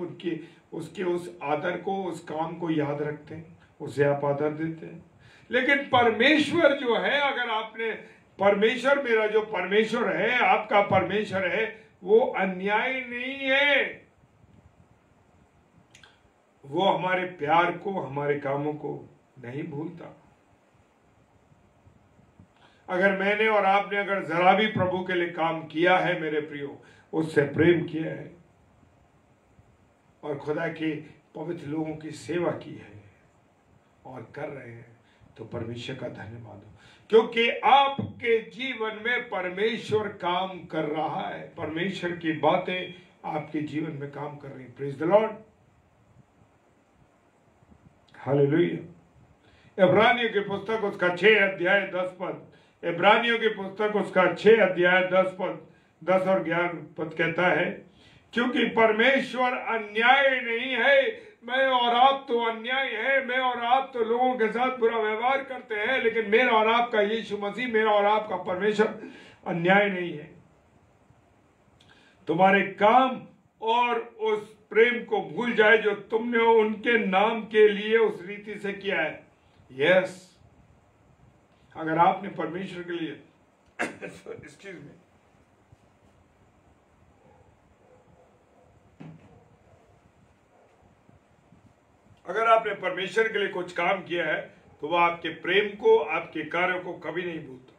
उसके उस आदर को, उस काम को याद रखते हैं? उसे आप आदर देते हैं? लेकिन परमेश्वर जो है, अगर आपने परमेश्वर, मेरा जो परमेश्वर है, आपका परमेश्वर है, वो अन्याय नहीं है। वो हमारे प्यार को, हमारे कामों को नहीं भूलता। अगर मैंने और आपने अगर जरा भी प्रभु के लिए काम किया है मेरे प्रियो, उससे प्रेम किया है और खुदा के पवित्र लोगों की सेवा की है और कर रहे हैं, तो परमेश्वर का धन्यवाद हो, क्योंकि आपके जीवन में परमेश्वर काम कर रहा है। परमेश्वर की बातें आपके जीवन में काम कर रही हैं। Praise the Lord, hallelujah. इब्रानियों की पुस्तक उसका 6 अध्याय 10 पद, इब्रानियों की पुस्तक उसका 6 अध्याय 10 पद, 10 और 11 पद कहता है, क्योंकि परमेश्वर अन्याय नहीं है। मैं और आप तो अन्याय है, मैं और आप तो लोगों के साथ बुरा व्यवहार करते हैं, लेकिन मेरा और आपका यीशु मसीह, मेरा और आपका परमेश्वर अन्याय नहीं है। तुम्हारे काम और उस प्रेम को भूल जाए जो तुमने उनके नाम के लिए उस रीति से किया है। यस, अगर आपने परमेश्वर के लिए एक्सक्यूज मी, अगर आपने परमेश्वर के लिए कुछ काम किया है, तो वह आपके प्रेम को, आपके कार्यों को कभी नहीं भूलता,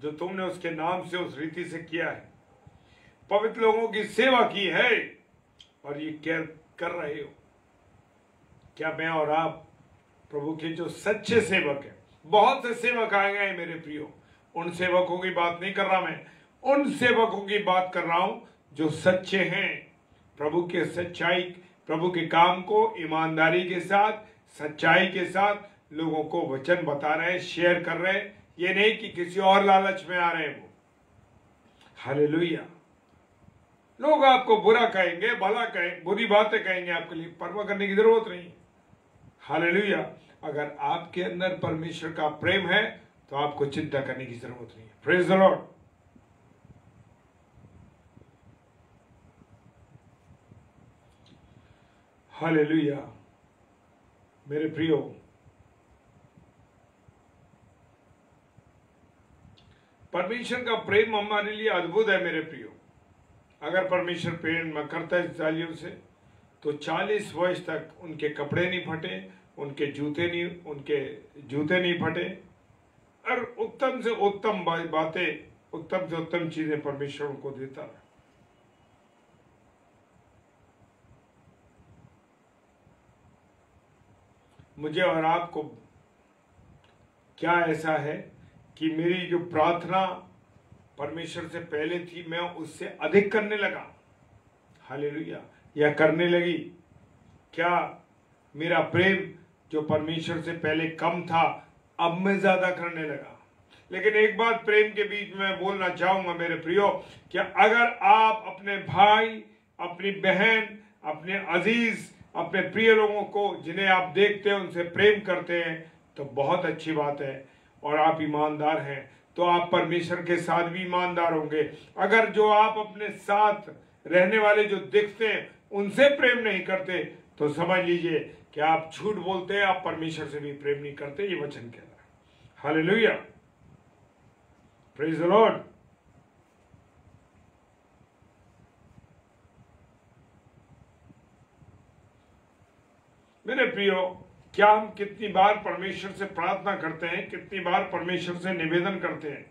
जो तुमने उसके नाम से उस रीति से किया है। पवित्र लोगों की सेवा की है और ये क्या कर रहे हो। क्या मैं और आप प्रभु के जो सच्चे सेवक हैं, बहुत से सेवक आए गए मेरे प्रियो, उन सेवकों की बात नहीं कर रहा मैं, उन सेवकों की बात कर रहा हूं जो सच्चे हैं, प्रभु के सच्चाई, प्रभु के काम को ईमानदारी के साथ, सच्चाई के साथ लोगों को वचन बता रहे हैं, शेयर कर रहे हैं। ये नहीं कि किसी और लालच में आ रहे हैं वो। हालेलुया। लोग आपको बुरा कहेंगे, भला कहेंगे, बुरी बातें कहेंगे, आपके लिए परवाह करने की जरूरत नहीं। हालेलुया। अगर आपके अंदर परमेश्वर का प्रेम है तो आपको चिंता करने की जरूरत नहीं है। Praise the Lord. हालेलुया। मेरे प्रियो, परमेश्वर का प्रेम हमारे लिए अद्भुत है मेरे प्रियो। अगर परमेश्वर प्रेम न करता है इस्राएलियों से, तो 40 वर्ष तक उनके कपड़े नहीं फटे, उनके जूते नहीं फटे, और उत्तम से उत्तम बातें, उत्तम से उत्तम चीजें परमेश्वर उनको देता है। मुझे और आपको क्या ऐसा है कि मेरी जो प्रार्थना परमेश्वर से पहले थी, मैं उससे अधिक करने लगा। हालेलुया। या करने लगी। क्या मेरा प्रेम जो परमेश्वर से पहले कम था, अब मैं ज्यादा करने लगा। लेकिन एक बात प्रेम के बीच में बोलना चाहूंगा मेरे प्रियो, कि अगर आप अपने भाई, अपनी बहन, अपने अजीज, अपने प्रिय लोगों को जिन्हें आप देखते हैं उनसे प्रेम करते हैं, तो बहुत अच्छी बात है, और आप ईमानदार हैं, तो आप परमेश्वर के साथ भी ईमानदार होंगे। अगर जो आप अपने साथ रहने वाले जो दिखते हैं उनसे प्रेम नहीं करते, तो समझ लीजिए कि आप झूठ बोलते हैं, आप परमेश्वर से भी प्रेम नहीं करते। ये वचन कह रहा है। हालेलुया। Praise the Lord. मेरे प्रियो, क्या हम कितनी बार परमेश्वर से प्रार्थना करते हैं, कितनी बार परमेश्वर से निवेदन करते हैं।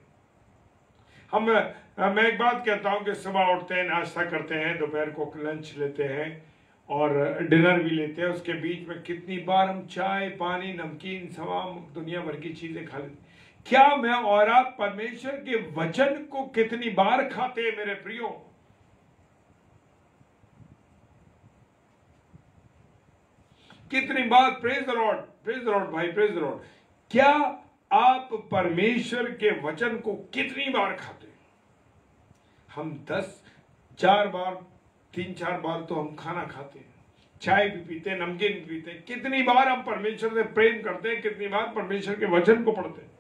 मैं एक बात कहता हूं कि सुबह उठते हैं, नाश्ता करते हैं, दोपहर को लंच लेते हैं और डिनर भी लेते हैं, उसके बीच में कितनी बार हम चाय, पानी, नमकीन, तमाम दुनिया भर की चीजें खा लेते हैं। क्या मैं और आप परमेश्वर के वचन को कितनी बार खाते हैं मेरे प्रियो। कितनी बार। Praise the Lord, praise the Lord भाई, प्रेज द लॉर्ड। क्या आप परमेश्वर के वचन को कितनी बार खाते हैं। हम 4 बार, 3-4 बार तो हम खाना खाते हैं, चाय भी पीते हैं, नमकीन भी पीते हैं। कितनी बार हम परमेश्वर से प्रेम करते हैं, कितनी बार परमेश्वर के वचन को पढ़ते हैं।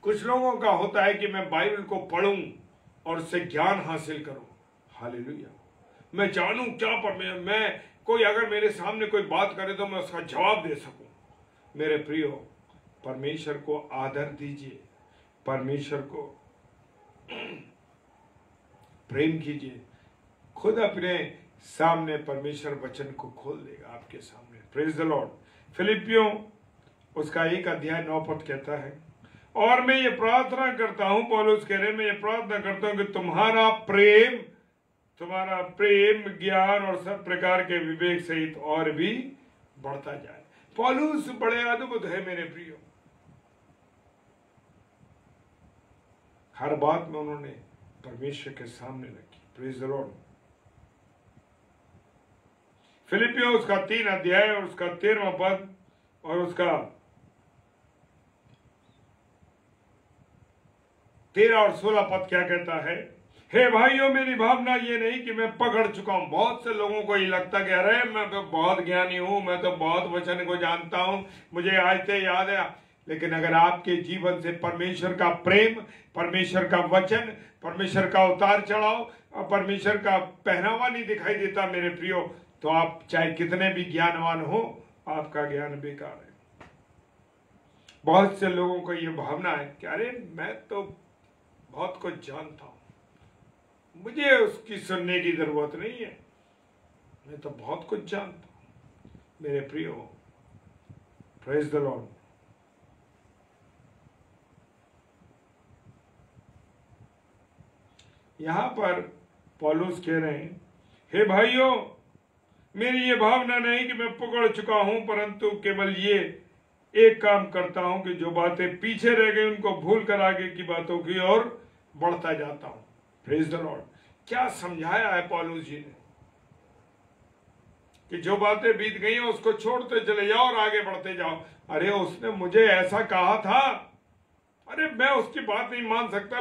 कुछ लोगों का होता है कि मैं बाइबल को पढ़ूं और उससे ज्ञान हासिल करूं। हालेलुया। मैं जानूं क्या मैं कोई अगर मेरे सामने कोई बात करे तो मैं उसका जवाब दे सकूं। मेरे प्रियो, परमेश्वर को आदर दीजिए, परमेश्वर को प्रेम कीजिए। खुद अपने सामने परमेश्वर वचन को खोल देगा आपके सामने। Praise the Lord. फिलिपियों उसका 1 अध्याय 9 पद कहता है, और मैं ये प्रार्थना करता हूं, पौलुस कह रहे, मैं ये प्रार्थना करता हूं कि तुम्हारा प्रेम ज्ञान और सब प्रकार के विवेक सहित और भी बढ़ता जाए। पौलुस बड़े अद्भुत है मेरे प्रियो। हर बात में उन्होंने परमेश्वर के सामने रखी। Praise the Lord. फिलिपियों उसका 3 अध्याय और उसका 13वां पद और उसका 13 और 16 पद क्या कहता है? हे भाइयों, मेरी भावना ये नहीं कि मैं पकड़ चुका हूं। बहुत से लोगों को ये लगता कि अरे मैं तो बहुत ज्ञानी हूं, मैं तो बहुत वचन को जानता हूं, मुझे आयते याद है। लेकिन अगर आपके जीवन से परमेश्वर का प्रेम, परमेश्वर का वचन, परमेश्वर का उतार चढ़ाव और परमेश्वर का पहनावा नहीं दिखाई देता मेरे प्रियो, तो आप चाहे कितने भी ज्ञानवान हो, आपका ज्ञान बेकार है। बहुत से लोगों को यह भावना है कि अरे मैं तो बहुत कुछ जानता हूं, मुझे उसकी सुनने की जरूरत नहीं है, मैं तो बहुत कुछ जानता हूं। मेरे प्रियो, प्रेज द लॉर्ड। यहां पर पौलुस कह रहे हैं, हे भाइयों, मेरी ये भावना नहीं कि मैं पकड़ चुका हूं, परंतु केवल ये एक काम करता हूं कि जो बातें पीछे रह गई उनको भूल कर आगे की बातों की ओर बढ़ता जाता हूं। Praise the Lord. क्या समझाया है पौलुस जी ने कि जो बातें बीत गई हैं उसको छोड़ते चले जाओ और आगे बढ़ते जाओ। अरे उसने मुझे ऐसा कहा था, अरे मैं उसकी बात नहीं मान सकता,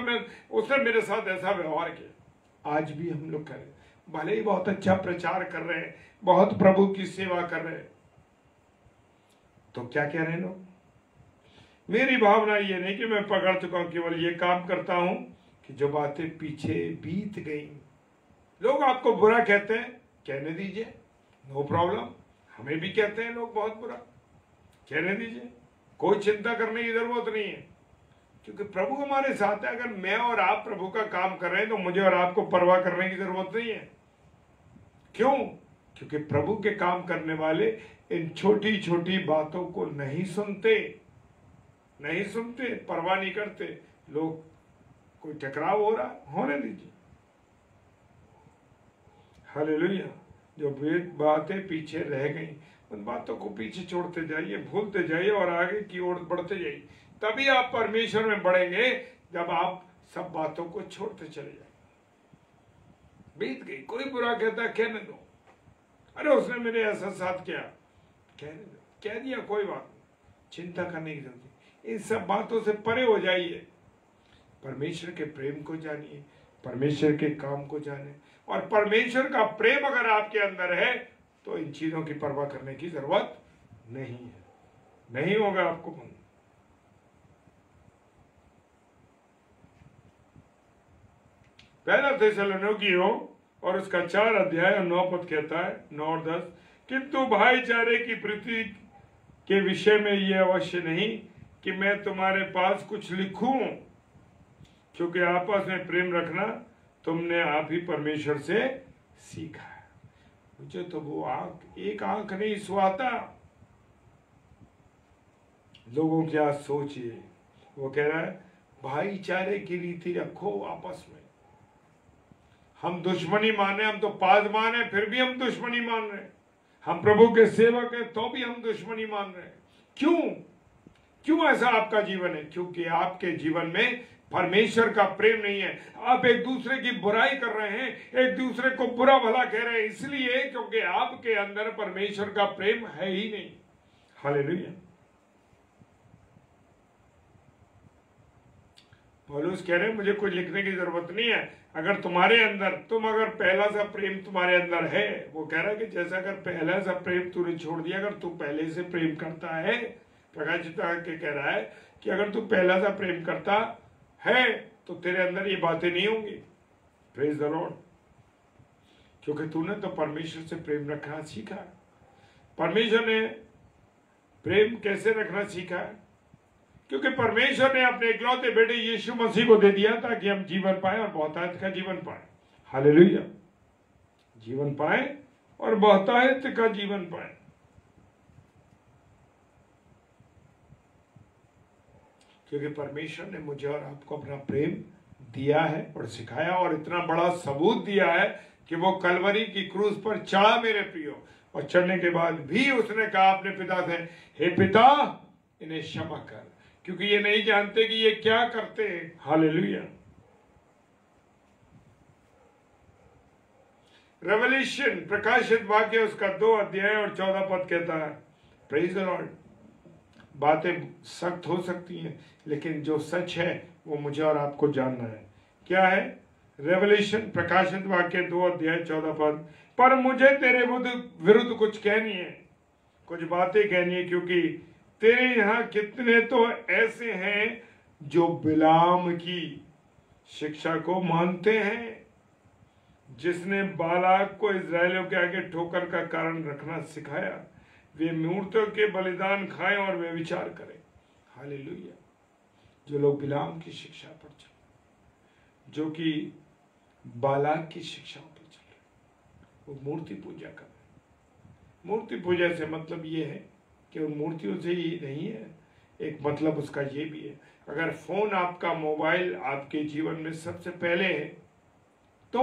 उसने मेरे साथ ऐसा व्यवहार किया। आज भी हम लोग करें, भले ही बहुत अच्छा प्रचार कर रहे हैं, बहुत प्रभु की सेवा कर रहे हैं, तो क्या कह रहे हैं लोग? मेरी भावना ये नहीं कि मैं पकड़ चुका हूं, केवल ये काम करता हूं कि जो बातें पीछे बीत गई। लोग आपको बुरा कहते हैं, कहने दीजिए, नो प्रॉब्लम। हमें भी कहते हैं लोग बहुत बुरा, कहने दीजिए, कोई चिंता करने की जरूरत नहीं है, क्योंकि प्रभु हमारे साथ है। अगर मैं और आप प्रभु का काम कर रहे हैं तो मुझे और आपको परवाह करने की जरूरत नहीं है। क्यों? क्योंकि प्रभु के काम करने वाले इन छोटी छोटी बातों को नहीं सुनते, परवाह नहीं करते। लोग, कोई टकराव हो रहा, होने दीजिए। हालेलुया। जो बातें पीछे रह गई उन बातों को पीछे छोड़ते जाइए, भूलते जाइए और आगे की ओर बढ़ते जाइए। तभी आप परमेश्वर में बढ़ेंगे, जब आप सब बातों को छोड़ते चले जाएंगे। बीत गई, कोई बुरा कहता है, कहने दो। अरे उसने मेरे ऐसा साथ किया, कहने दो, कह दिया, कोई बात नहीं, चिंता करने की जरूरत नहीं। इन सब बातों से परे हो जाइए। परमेश्वर के प्रेम को जानिए, परमेश्वर के काम को जाने, और परमेश्वर का प्रेम अगर आपके अंदर है तो इन चीजों की परवाह करने की जरूरत नहीं है, नहीं होगा आपको। पहला थिस्सलुनीकियों और उसका 4 अध्याय और 9 पद कहता है, 9 और 10, किंतु भाईचारे की प्रीति के विषय में यह अवश्य नहीं कि मैं तुम्हारे पास कुछ लिखूं, क्योंकि आपस में प्रेम रखना तुमने आप ही परमेश्वर से सीखा है। मुझे तो वो एक आंख नहीं सुहाता। लोगों की आज सोचिए, वो कह रहा है भाईचारे की रीति रखो आपस में। हम दुश्मनी माने, हम तो पासवान है, फिर भी हम दुश्मनी मान रहे हैं। हम प्रभु के सेवक हैं तो भी हम दुश्मनी मान रहे हैं। क्यों ऐसा आपका जीवन है? क्योंकि आपके जीवन में परमेश्वर का प्रेम नहीं है। आप एक दूसरे की बुराई कर रहे हैं, एक दूसरे को बुरा भला कह रहे हैं, इसलिए क्योंकि आपके अंदर परमेश्वर का प्रेम है ही नहीं। हालेलुया। पौलुस कह रहे हैं मुझे कोई लिखने की जरूरत नहीं है। अगर तुम्हारे अंदर, अगर पहला सा प्रेम तुम्हारे अंदर है, वो कह रहा है कि जैसा अगर पहला सा प्रेम तूने छोड़ दिया, अगर तू पहले से प्रेम करता है, प्रकाशित के कह रहा है कि अगर तू पहला सा प्रेम करता है तो तेरे अंदर ये बातें नहीं होंगी। Praise the Lord. क्योंकि तूने तो परमेश्वर से प्रेम रखना सीखा। परमेश्वर ने प्रेम कैसे रखना सीखा है? क्योंकि परमेश्वर ने अपने इकलौते बेटे यीशु मसीह को दे दिया ताकि हम जीवन पाए और बहुतायत का जीवन पाए। हालेलुया। जीवन पाए और बहुतायत का जीवन पाए। क्योंकि परमेश्वर ने मुझे और आपको अपना प्रेम दिया है और सिखाया, और इतना बड़ा सबूत दिया है कि वो कलवरी की क्रूस पर चढ़ा मेरे प्रियो, और चढ़ने के बाद भी उसने कहा अपने पिता से, हे पिता इन्हें क्षमा कर, क्योंकि ये नहीं जानते कि ये क्या करते हैं। हालेलुया। रेवल्यूशन प्रकाशित वाक्य उसका 2 अध्याय और 14 पद कहता है, प्रेज द लॉर्ड। बातें सख्त हो सकती हैं, लेकिन जो सच है वो मुझे और आपको जानना है। क्या है? रेवल्यूशन प्रकाशित वाक्य 2 अध्याय 14 पद, पर मुझे तेरे विरुद्ध कुछ कहनी है, कुछ बातें कहनी है, क्योंकि तेरे यहाँ कितने तो ऐसे हैं जो बिलाम की शिक्षा को मानते हैं, जिसने बालाक को इस्राएलियों के आगे ठोकर का कारण रखना सिखाया। वे मूर्तियों के बलिदान खाएं और वे विचार करें। हालेलुया। जो लोग बिलाम की शिक्षा पर चले, जो कि बालाक की शिक्षा पर चले, वो मूर्ति पूजा कर रहे। मूर्ति पूजा से मतलब ये है कि उन मूर्तियों से ही नहीं है, एक मतलब उसका ये भी है, अगर फोन आपका मोबाइल आपके जीवन में सबसे पहले है तो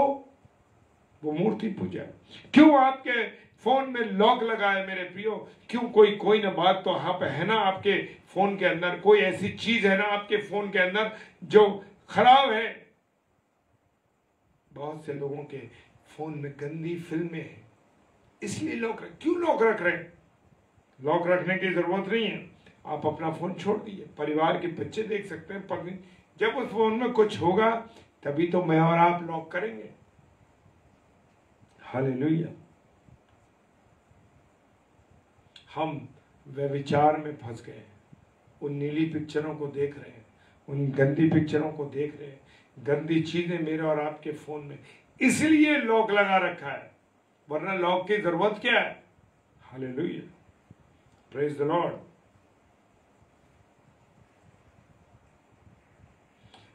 वो मूर्ति पूजा है। क्यों आपके फोन में लॉक लगा है मेरे प्रियो? क्यों? कोई ना बात तो आप है ना, आपके फोन के अंदर कोई ऐसी चीज है ना आपके फोन के अंदर जो खराब है। बहुत से लोगों के फोन में गंदी फिल्में हैं, इसलिए क्यों लॉक रख रहे हैं? लॉक रखने की जरूरत नहीं है, आप अपना फोन छोड़ दीजिए, परिवार के बच्चे देख सकते हैं, पर जब उस फोन में कुछ होगा तभी तो मैं और आप लॉक करेंगे। हालेलुया। हम व्यभिचार में फंस गए, उन नीली पिक्चरों को देख रहे हैं, उन गंदी पिक्चरों को देख रहे हैं, गंदी चीजें मेरे और आपके फोन में, इसलिए लॉक लगा रखा है, वरना लॉक की जरूरत क्या है? Hallelujah. Praise the Lord.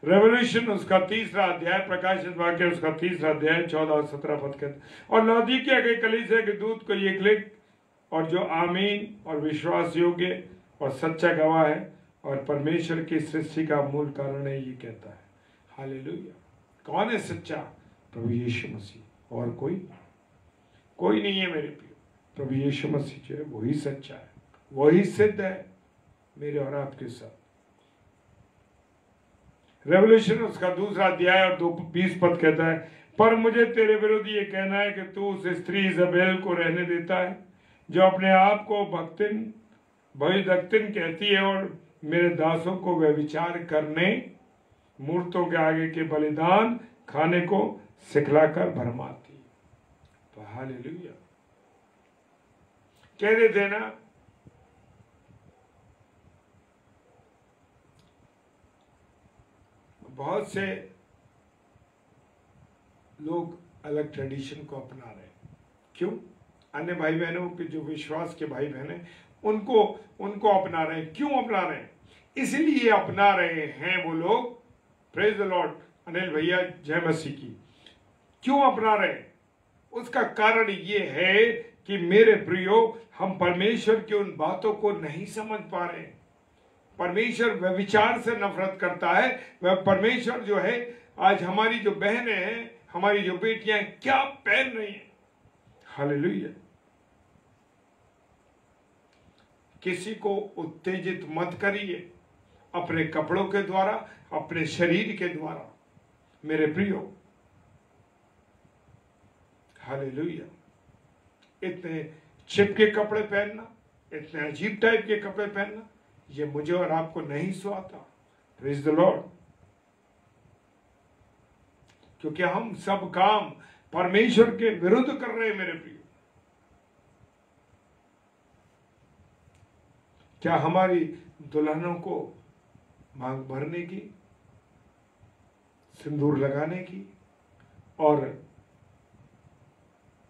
Revolution उसका 3रा अध्याय, प्रकाशित वाक्य उसका 3रा अध्याय 14 और 17 पद कहते, और लौदीकिया के कलीसिया के दूत को ये लिख, और जो आमीन और विश्वास योग्य और सच्चा गवाह है और परमेश्वर की सृष्टि का मूल कारण है, ये कहता है। हालेलुया। कौन है सच्चा? प्रभु यीशु मसीह, और कोई नहीं है मेरे प्रिय। प्रभु यीशु मसीह जो है वही सच्चा है, वही सिद्ध है मेरे और आपके साथ। रेवल्यूशन उसका 2रा अध्याय और 20 पद कहता है, पर मुझे तेरे विरुद्ध ये कहना है कि तू उस स्त्री इजबेल को रहने देता है, जो अपने आप को भविदक्तिन कहती है और मेरे दासों को व्यभिचार करने, मूर्तों के आगे के बलिदान खाने को सिखलाकर भरमाती है। हालेलुया। कह रहे थे ना, बहुत से लोग अलग ट्रेडिशन को अपना रहे हैं। क्यों? अन्य भाई बहनों के जो विश्वास के भाई बहन हैं उनको अपना रहे हैं। क्यों अपना रहे हैं? इसलिए अपना रहे हैं वो लोग, प्रेज द लॉर्ड, अनिल भैया जय मसीह की। क्यों अपना रहे हैं? उसका कारण ये है कि मेरे प्रियो, हम परमेश्वर की उन बातों को नहीं समझ पा रहे हैं। परमेश्वर व्यभिचार से नफरत करता है। वह परमेश्वर जो है, आज हमारी जो बहनें हैं, हमारी जो बेटियां हैं, क्या पहन रही हैं? हालेलुया। किसी को उत्तेजित मत करिए अपने कपड़ों के द्वारा, अपने शरीर के द्वारा मेरे प्रियो। हालेलुया। इतने चिपके कपड़े पहनना, इतने अजीब टाइप के कपड़े पहनना, ये मुझे और आपको नहीं सुहाता। Praise the Lord. क्योंकि हम सब काम परमेश्वर के विरुद्ध कर रहे हैं मेरे प्रिय। क्या हमारी दुल्हनों को मांग भरने की, सिंदूर लगाने की और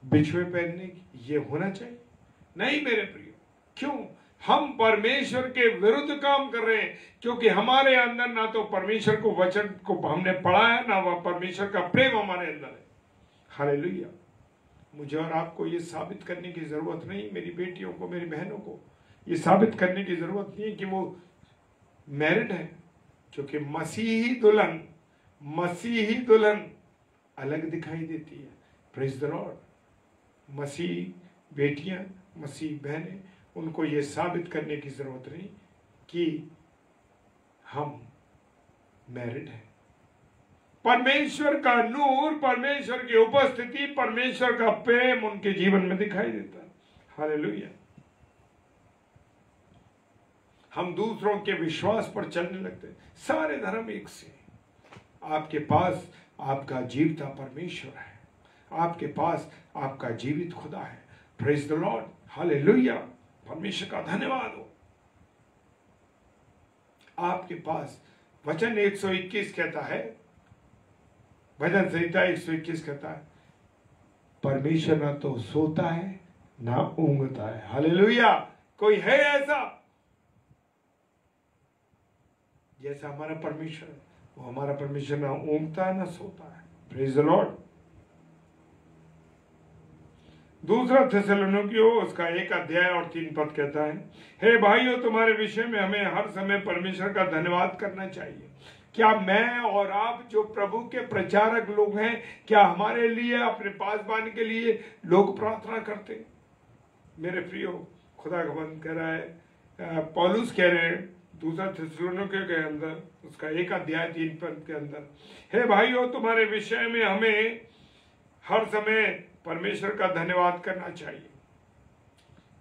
बिछुए पहनने की ये होना चाहिए? नहीं मेरे प्रिय। क्यों? हम परमेश्वर के विरुद्ध काम कर रहे हैं, क्योंकि हमारे अंदर ना तो परमेश्वर को वचन को हमने पढ़ा है, ना वह परमेश्वर का प्रेम हमारे अंदर है। हालेलुया। मुझे और आपको ये साबित करने की जरूरत नहीं, मेरी बेटियों को, मेरी बहनों को ये साबित करने की जरूरत नहीं है कि वो मैरिड है, क्योंकि मसीही दुल्हन अलग दिखाई देती है। Praise the Lord. मसीह बेटियां, मसीह बहनें, उनको ये साबित करने की जरूरत नहीं कि हम मैरिड हैं। परमेश्वर का नूर, परमेश्वर की उपस्थिति, परमेश्वर का प्रेम उनके जीवन में दिखाई देता है। हालेलुया। हम दूसरों के विश्वास पर चलने लगते हैं। सारे धर्म एक से। आपके पास आपका जीवता परमेश्वर है, आपके पास आपका जीवित खुदा है। Praise the Lord. हालेलुया। परमेश्वर का धन्यवाद हो। आपके पास वचन 121 कहता है, भजन संहिता 121 कहता है, परमेश्वर ना तो सोता है ना ऊंघता है। हालेलुया। कोई है ऐसा जैसा हमारा परमेश्वर है? वो हमारा परमेश्वर ना ऊंघता है ना सोता है। Praise the Lord. दूसरा थिस्सलुनीकियों उसका 1 अध्याय और 3 पद कहता है, हे भाइयों, तुम्हारे विषय में हमें हर समय परमेश्वर का धन्यवाद करना चाहिए। क्या मैं और आप जो प्रभु के प्रचारक लोग हैं, क्या हमारे लिए, अपने पासबान के लिए लोग प्रार्थना करते? मेरे प्रियो, खुदा का बंद कह रहा है, पौलुस कह रहे हैं दूसरा थिस्सलुनीकियों के अंदर उसका 1 अध्याय 3 पद के अंदर, हे भाइयों, तुम्हारे विषय में हमें हर समय परमेश्वर का धन्यवाद करना चाहिए।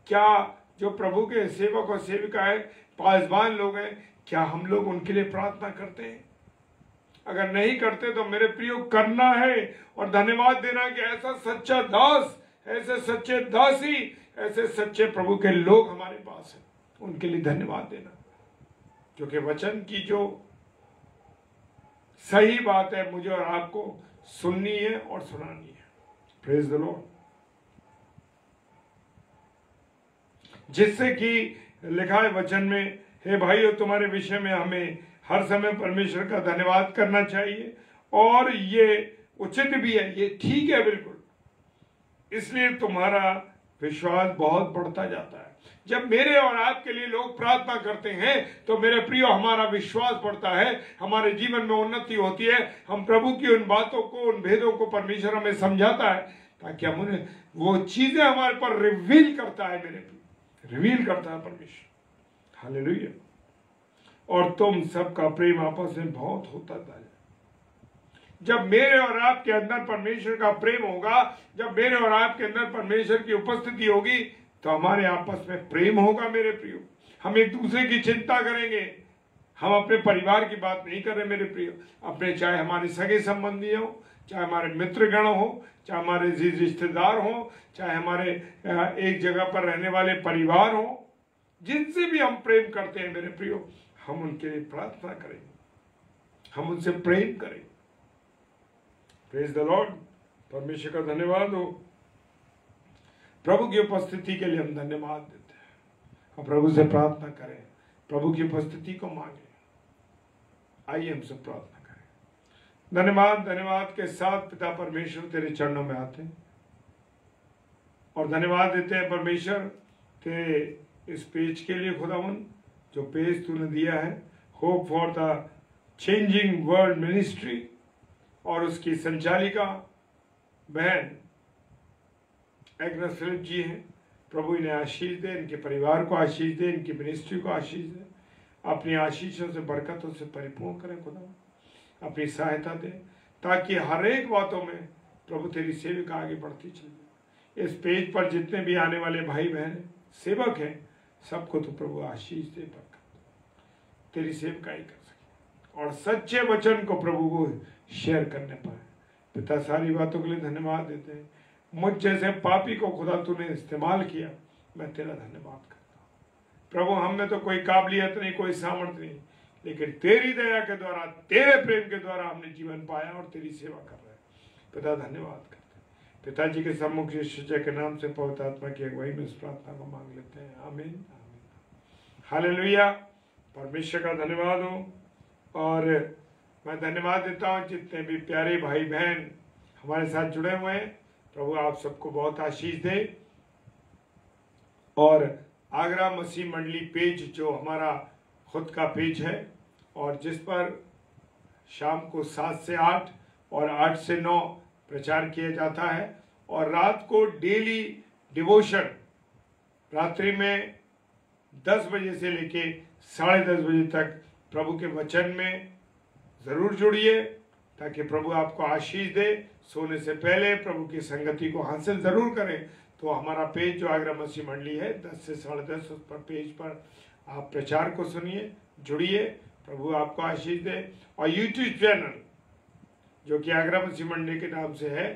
क्या जो प्रभु के सेवक और सेविका है, पासबान लोग हैं, क्या हम लोग उनके लिए प्रार्थना करते हैं? अगर नहीं करते तो मेरे प्रियो करना है और धन्यवाद देना कि ऐसा सच्चा दास, ऐसे सच्चे दासी, ऐसे सच्चे प्रभु के लोग हमारे पास हैं, उनके लिए धन्यवाद देना। क्योंकि वचन की जो सही बात है मुझे और आपको सुननी है और सुनानी है। Praise the Lord. जिससे कि लिखा है वचन में, हे भाइयों, तुम्हारे विषय में हमें हर समय परमेश्वर का धन्यवाद करना चाहिए, और ये उचित भी है, ये ठीक है बिल्कुल। इसलिए तुम्हारा विश्वास बहुत बढ़ता जाता है। जब मेरे और आपके लिए लोग प्रार्थना करते हैं तो मेरे प्रियो हमारा विश्वास बढ़ता है, हमारे जीवन में उन्नति होती है। हम प्रभु की उन बातों को, उन भेदों को परमेश्वर हमें समझाता है, ताकि हम उन्हें वो चीजें हमारे पर रिवील करता है, मेरे प्रियो रिवील करता है परमेश्वर। हालेलुया। और तुम सबका प्रेम आपस में बहुत होता है। जब मेरे और आपके अंदर परमेश्वर का प्रेम होगा, जब मेरे और आपके अंदर परमेश्वर की उपस्थिति होगी, तो हमारे आपस में प्रेम होगा। मेरे प्रियो, हम एक दूसरे की चिंता करेंगे। हम अपने परिवार की बात नहीं कर रहे मेरे प्रियो, अपने चाहे हमारे सगे संबंधी हो, चाहे हमारे मित्रगण हो, चाहे हमारे रिश्तेदार हो, चाहे हमारे एक जगह पर रहने वाले परिवार हो, जिनसे भी हम प्रेम करते हैं मेरे प्रियो, हम उनके लिए प्रार्थना करें, हम उनसे प्रेम करें। Praise the Lord. परमेश्वर का धन्यवाद हो। प्रभु की उपस्थिति के लिए हम धन्यवाद देते हैं। हम प्रभु से प्रार्थना करें, प्रभु की उपस्थिति को मांगे। आइए हम सब प्रार्थना करें। धन्यवाद, धन्यवाद के साथ पिता परमेश्वर तेरे चरणों में आते हैं और धन्यवाद देते हैं परमेश्वर तेरे इस पेज के लिए खुदावन, जो पेज तूने दिया है, hope for the changing world ministry, और उसकी संचालिका बहन एग्नेस फिलिप जी हैं। प्रभु इन्हें आशीष दे, इनके परिवार को आशीष दे, इनकी मिनिस्ट्री को आशीष दे, अपनी आशीषों से, बरकतों से परिपूर्ण करें खुदा, अपनी सहायता दे, ताकि हर एक बातों में प्रभु तेरी सेविका आगे बढ़ती चले। इस पेज पर जितने भी आने वाले भाई बहन सेवक हैं, सबको तो प्रभु आशीष दे, बरकत, तेरी सेवकाई कर सके और सच्चे वचन को प्रभु को शेयर करने पाए। पिता, सारी बातों के लिए धन्यवाद देते हैं। मुझ जैसे पापी को खुदा तूने इस्तेमाल किया, मैं तेरा धन्यवाद करता हूँ प्रभु। हम में तो कोई काबिलियत नहीं, कोई सामर्थ्य नहीं, लेकिन तेरी दया के द्वारा, तेरे प्रेम के द्वारा हमने जीवन पाया और तेरी सेवा कर रहे हैं। पिता, धन्यवाद करते हैं। पिताजी के सम्मुख यीशु के नाम से पवित्र आत्मा की अगुवाई में इस प्रार्थना को मांग लेते हैं। आमीन, आमीन। हालेलुया। परमेश्वर का धन्यवाद हो। और मैं धन्यवाद देता हूँ जितने भी प्यारे भाई बहन हमारे साथ जुड़े हुए हैं। प्रभु आप सबको बहुत आशीष दे। और आगरा मसीह मंडली पेज जो हमारा खुद का पेज है और जिस पर शाम को 7 से 8 और 8 से 9 प्रचार किया जाता है, और रात को डेली डिवोशन रात्रि में 10 बजे से लेके 10:30 बजे तक प्रभु के वचन में ज़रूर जुड़िए ताकि प्रभु आपको आशीष दे। सोने से पहले प्रभु की संगति को हासिल ज़रूर करें। तो हमारा पेज जो आगरा मसीह मंडली है 10 से 10:30 उस पर पेज पर आप प्रचार को सुनिए, जुड़िए, प्रभु आपको आशीष दे। और यूट्यूब चैनल जो कि आगरा मसीह मंडली के नाम से है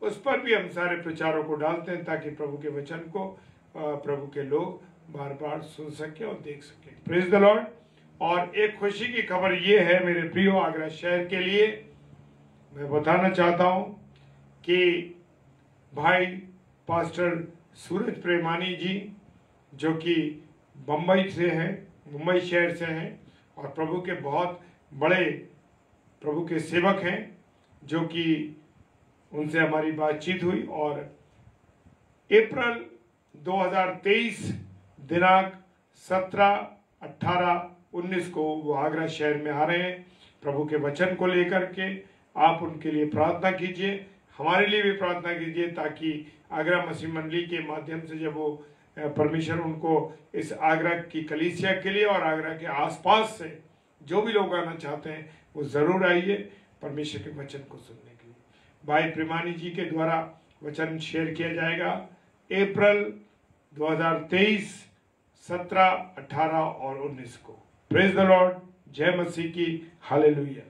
उस पर भी हम सारे प्रचारों को डालते हैं ताकि प्रभु के वचन को प्रभु के लोग बार बार सुन सके और देख सके। Praise the Lord. और एक खुशी की खबर ये है मेरे प्रियो आगरा शहर के लिए, मैं बताना चाहता हूँ कि भाई पास्टर सूरज प्रेमानी जी जो कि मुंबई से हैं, मुंबई शहर से हैं और प्रभु के बहुत बड़े प्रभु के सेवक हैं, जो कि उनसे हमारी बातचीत हुई और अप्रैल 2023 दिनांक 17, 18, 19 को वो आगरा शहर में आ रहे हैं प्रभु के वचन को लेकर के। आप उनके लिए प्रार्थना कीजिए, हमारे लिए भी प्रार्थना कीजिए ताकि आगरा मसीह मंडली के माध्यम से जब वो परमेश्वर उनको इस आगरा की कलीसिया के लिए और आगरा के आसपास से जो भी लोग आना चाहते हैं वो ज़रूर आइए परमेश्वर के वचन को सुनने के लिए। भाई प्रेमानी जी के द्वारा वचन शेयर किया जाएगा अप्रैल 2023, 17, 18 और 19 को। Praise the Lord. जय मसीह की। हालेलुया।